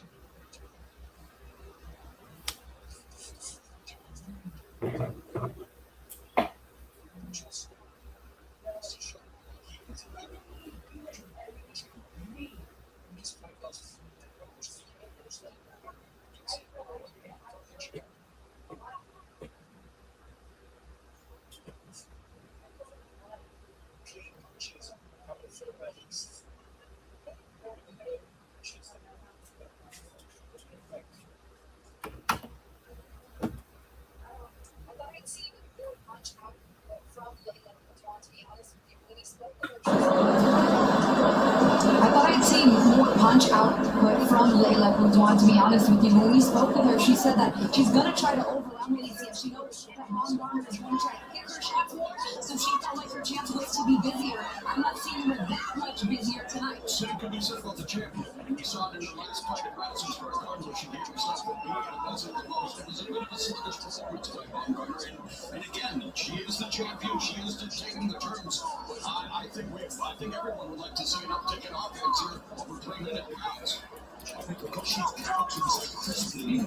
I thought I'd seen more punch output from Layla Boudoin, to be honest with you. When we spoke with her, she said that she's going to try to overwhelm me. She knows that Baumgartner is going to try to hit her shots more, so she felt like her chance was to be busier. I'm not seeing her that much busier tonight. Same could be said about the champion. We saw it in the last fight at Madison's Square Garden where she gave herself a beat and wasn't the most. It was a bit of a sluggish performance by Baumgartner. And again, she is the champion. She is dictating the terms. But I think everyone would like to see an uptick in offense here over 3-minute rounds. I think because she's couching electricity.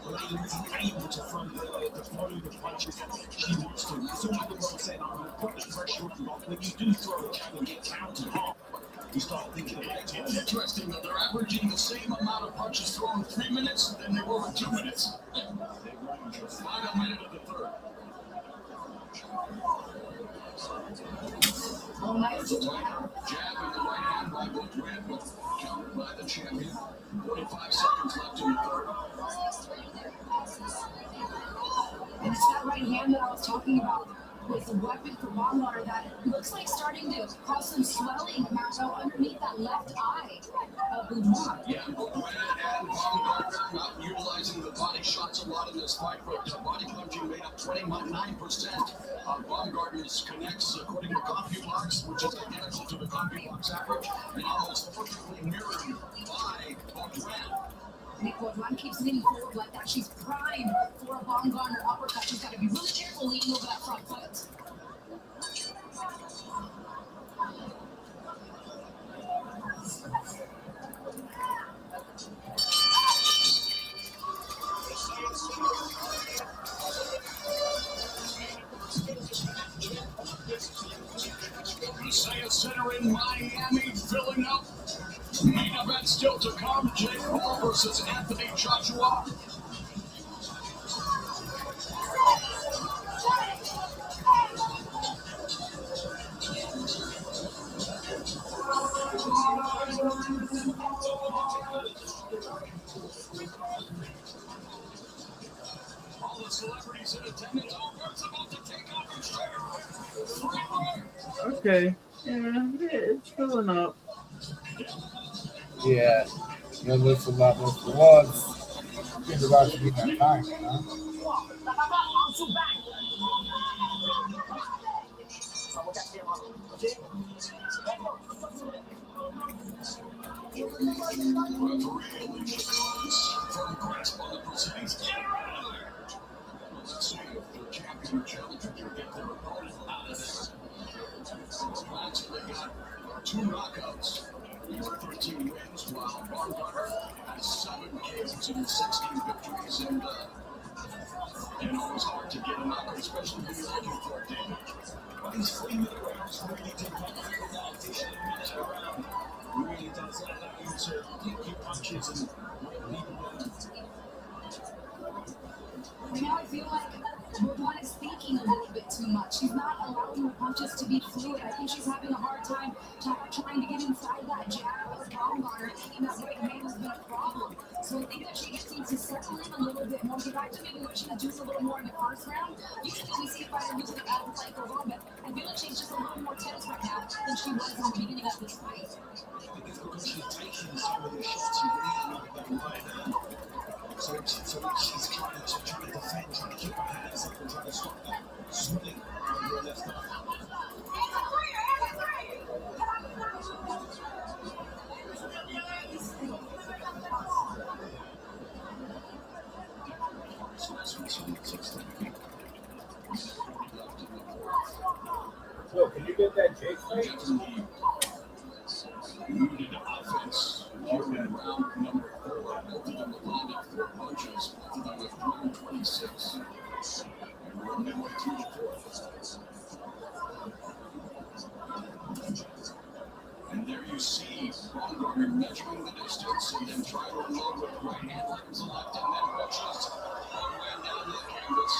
Able to front the follow the punches she wants to. So I was saying, I'm going to put the pressure on. When you do throw a jab and get counted off, you start thinking about it. It's interesting that they're averaging the same amount of punches thrown in 3 minutes than they were in 2 minutes. The final minute of the third. There's a tighter jab in the right hand by Boudoin, but countered by the champion. 45 seconds left in the third. And it's that right hand that I was talking about with the weapon for Baumgartner that looks like starting to cause some swelling, Marco, underneath that left eye of Boudoin. Yeah, Boudoin and Baumgartner not utilizing the body shots a lot in this fight, but body punching made up 29% of Baumgartner's connects, according to CompuBox, which is identical to the CompuBox average, and almost perfectly mirrored by Boudoin. And if Boudoin keeps leaning forward like that, she's primed for a Baumgartner uppercut. She's got to be really careful leaning over that front foot. The Science Center in Miami filling up. Main event still to come. Jake Paul versus Anthony Joshua. All the celebrities in attendance. Albert's about to take off his shirt. Okay. Yeah, it's filling up. Yeah, you'll lose a lot more for once. It's about to be that time, you know? grasp on the precise. Let's see if their champion or challenger can get their opponent out of there. Last they got 2 knockouts. He had 13 wins, while Baumgartner has 7 KOs and 16 victories. And you know, it's hard to get a knockout, especially when you're looking for a damage. But these 3-minute rounds really do help people out. This 1-minute round really does allow you to pick your punches and let people down. Right now, I feel like Bourgoin is thinking a little bit too much. She's not allowing her punches to be fluid. I think she's having a hard time trying to get inside that jab or Baumgartner, and that right hand has been a problem. So I think that she just needs to settle in a little bit more. Get back to maybe what she was doing a little more in the first round. Usually we see a fighter using an outlet like Bourgoin, but I feel like she's just a little more tense right now than she was in the beginning of this fight. I think it's because she's taking some of the shots you really like that right now. So she's trying to defend, trying to keep her hands up and trying to stop that swing on her left arm. Phil, can you get that Jake fight? Muted offense here in round number 4. Both of them have landed 4 punches. Both of them have thrown 26. And we're midway through the 4th. And there you see Baumgartner measuring the distance and then trying to unload with right hand, lands the left, and then pushes all the way down the canvas.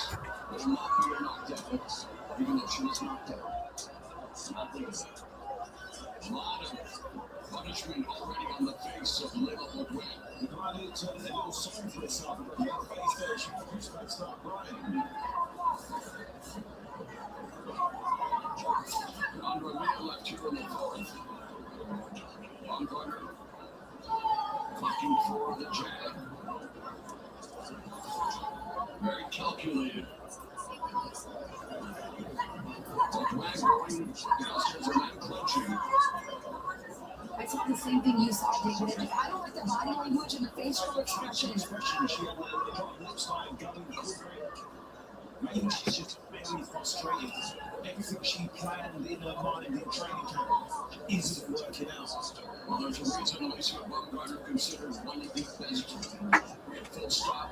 Will not be a knockdown, even though she was knocked out. A lot of punishment already on the face of Little Bourgoin. The guy that turned a little sorry for herself, but her face there, she just got to start crying. Andre Mia left here in the 4th. Baumgartner looking for the jab. Very calculated. Bourgoin going downstairs and then clinching. I saw the same thing you saw, David. Like, I don't like the body language and the facial expression. She had what looks like going quick. Maybe she's just very frustrated. Everything she planned in her mind in training camp isn't working out. Well, there's a reason Alicia Baumgartner considered one of the best. Full stop.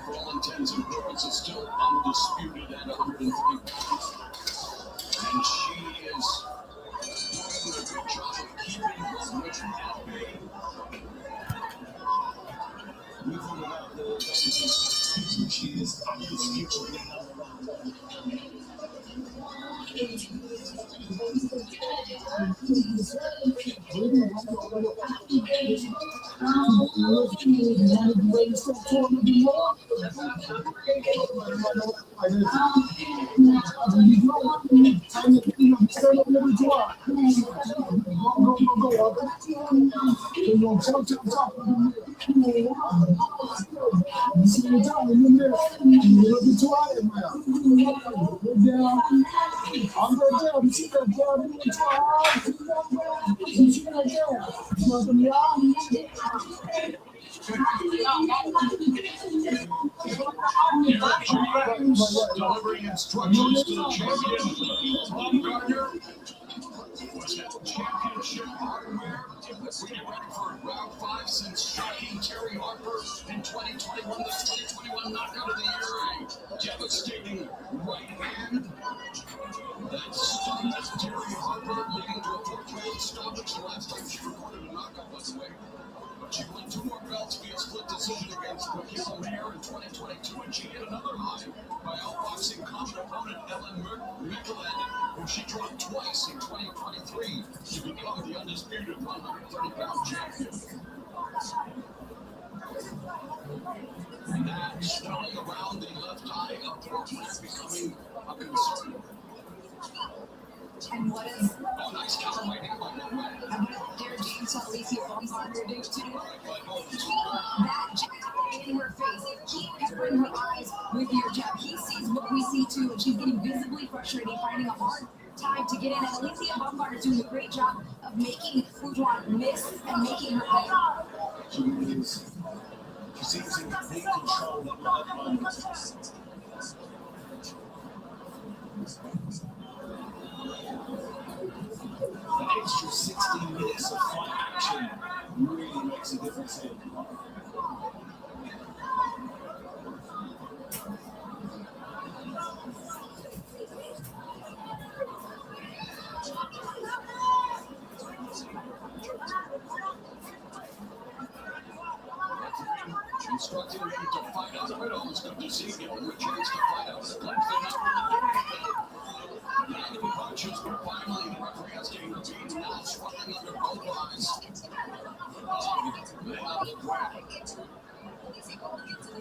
For all intents and purposes, still undisputed at 103 pounds. And she is doing a good job of keeping Bourgoin at bay. Even without the she is undisputedly number 1. Delivering instructions to the champion. Baumgartner was at championship hardware. We get ready for round 5 since shocking Terry Harper in 2021. The 2021 knockout of the year. A devastating right hand that stunned Terry Harper, leading to a 4th-round stoppage. The last time she recorded a knockout, by the way. But she won 2 more belts via split decision against Raquel Mayer in 2022, and she hit another high by outboxing common opponent Ellen Michelin, who she dropped twice in 2023 to become the undisputed 130-pound champion. And that swelling around the left eye up there is becoming a concern. And what is nice counter right here by Bourgoin. And what dare James Alicia Baumgartner do to that jab in her face? Keep peppering her eyes with your jab. He sees what we see too, and she's getting visibly frustrated, finding it hard time to get in. And Alicia Baumgartner is doing a great job of making Bourgeois miss and making her pay. She is. She seems in complete control at that moment. The extra 60 minutes of fight action really makes a difference here. Instructing them to fight out the middle. It's good to see you with a chance to fight out the clinch. They're not really punches, but finally the referee has taken the beat. Now swelling under both eyes.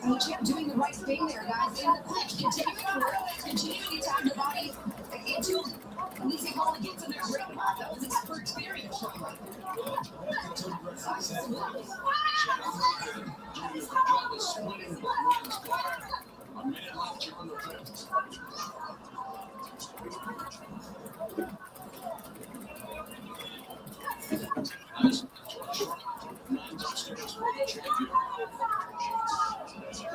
And the champ doing the right thing there, guys. In the clinch, continuing to work, continuing to tap the body into Alicia Cole gets in there. That was expert experience. A minute left here in the fifth. Upstairs for the champion.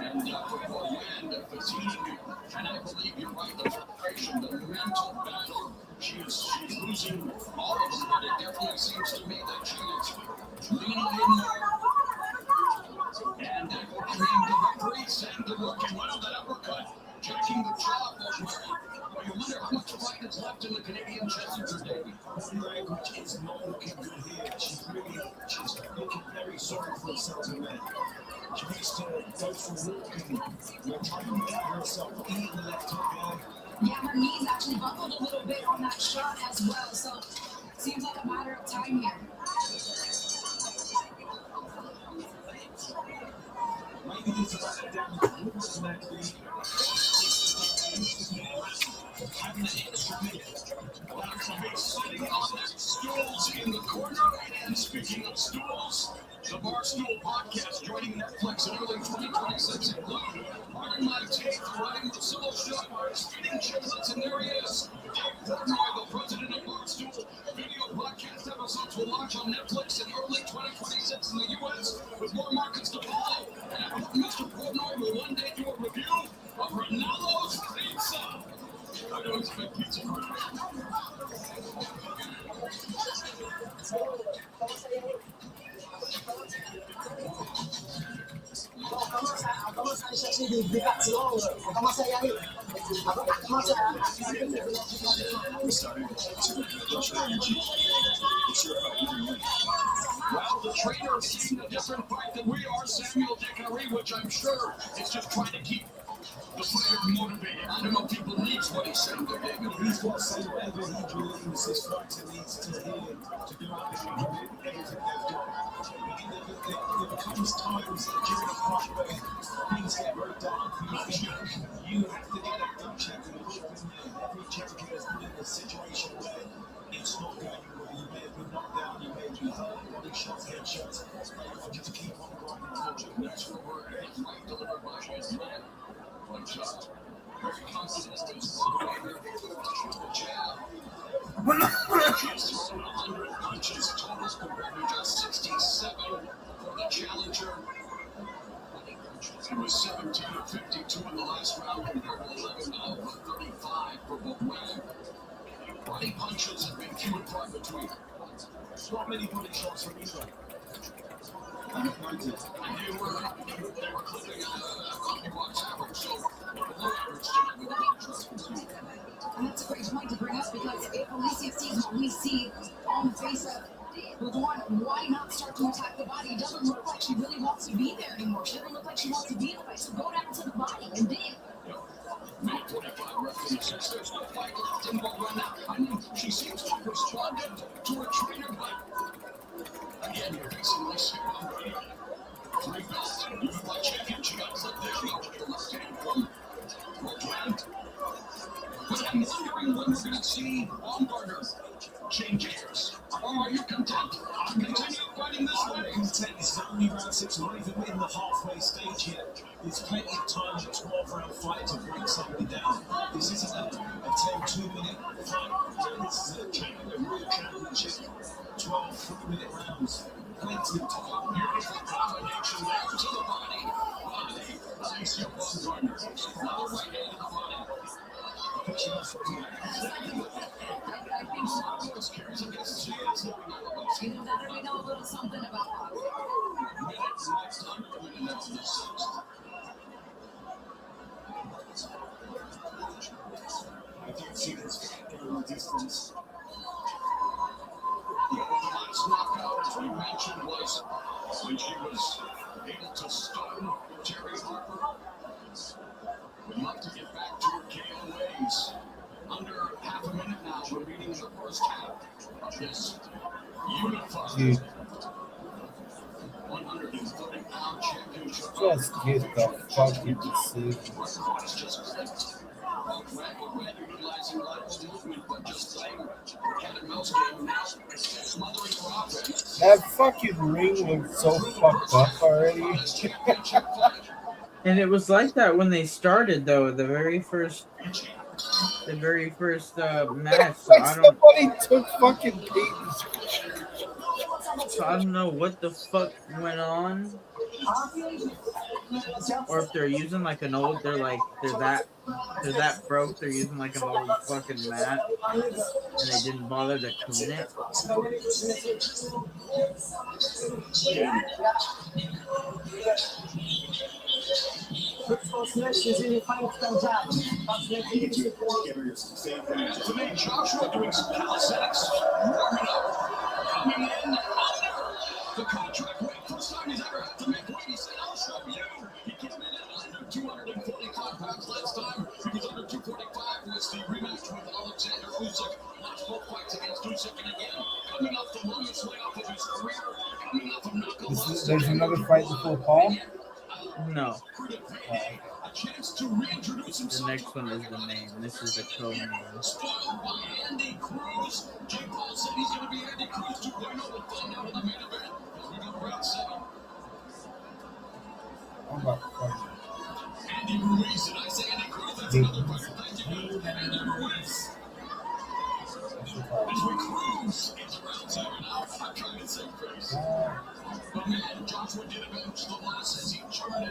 And before the end of fatigue, and I believe you're right, the frustration, the mental battle, she's losing all of them, but it definitely seems to me that she is leaning in there. And the referee saying the looking, well, that uppercut, checking the jaw for Murray. Well, you wonder how much fight is left in the Canadian Challenger, Davey. Body language is not looking good here. She's looking very sorry for herself in there. She needs to go for walking. Trying to get herself in the left hook there. Yeah, her knees actually buckled a little bit on that shot as well, so seems like a matter of time here. Maybe this is a damage automatically. Having an instrument. Sitting on the stools in the corner. And speaking of stools, the Barstool Podcast joining Netflix in early 2026 include Iron My Take, running the solo show, spinning chiplets, and there he is. Dave Portnoy, the president of Barstool. Video podcast episodes will launch on Netflix in early 2026 in the U.S. with more markets to follow. And I hope Mr. Portnoy will one day do a review of Ronaldo's Pizza. I don't expect pizza for it. Well, the trainer is seeing a different fight than we are, Samuel Dickery, which I'm sure is just trying to keep the fighter motivated. I don't know if people needs what he's saying to David. He's got to say whatever he believes his fighter needs to hear to do everything they've got. There becomes times during a fight where things get very dark for you. You have to get a gut check and look in there. Every champion has been in a situation where it's not going well. You may have been knocked down, you may be hurt, body shots, headshots. I want you to keep on grinding forward. That's what we're at. Right delivered by his man. One shot. Very confident in his fighter. The jab. She's thrown 100 punches totals compared to just 67 for the challenger. It was 17 of 52 in the last round compared to 11 of 35 for both women. Body punches have been few and far between. Not many body shots from either. And they were clipping a coffee box average, so below average tonight with the body shots. And that's a great point to bring up because if Alicia sees what we see on the face of Bourgeois, why not start to attack the body? It doesn't look like she really wants to be there anymore. She doesn't look like she wants to be in the fight. So go down to the body and dig. Minute 45 referee says there's no fight left in Bourgeois. I mean, she seems to have responded to her trainer, but again, you're facing Alicia Baumgartner. 3 belts, UFA champion. She got clipped there. She got the left hand from Bourgeois. But I'm wondering when we're going to see Baumgartner change gears. Or are you content? Continue fighting this way. I'm content. This is only round 6. We're not even in the halfway stage yet. There's plenty of time in a 12-round fight to break somebody down. This isn't a 10-2-minute fight. World Championship. 12 3-minute rounds. Plenty of time. Beautiful combination there to the body. Nice your ball partner. Another right hand in the body. Pushing us from there. Either that or we know a little something about I don't see this in the distance. The last knockout, as we mentioned, was when she was able to stun Terry Harper. We'd love to get back to her KO ways. Under half a minute now, remaining the first half of this UFA 130-pound championship. Just get the fucking decision. That fucking ring looks so fucked up already. And it was like that when they started, though. The very first match. So Like somebody took fucking Peyton's. So I don't know what the fuck went on, or if they're using like an old. They're that broke. They're using like an old fucking mat, and they didn't bother to clean it. To make Joshua doing some calisthenics, warming up, coming in under the contract weight. First time he's ever had to make weight. He said, I'll show you. He came in at under 245 pounds last time. He was under 245 was the rematch with Alexander Usyk. Lost both fights against Usyk, and again, coming off the longest layoff of his career, coming off of knockout. There's another fight before Paul? No. A chance to reintroduce The himself. next one is the name. This is the co-name. Spoiled by Andy Cruz. Jake Paul said he's going to be Andy Cruz 2.0. We'll find out in the main event as we go to round 7. I'm about to fight. Andy Ruiz, and I say Andy Cruz, that's another fighter. Thank you, Andy Ruiz. As we cruise into round 7. I'm trying to save face. But man, Joshua did avenge the loss as he charted.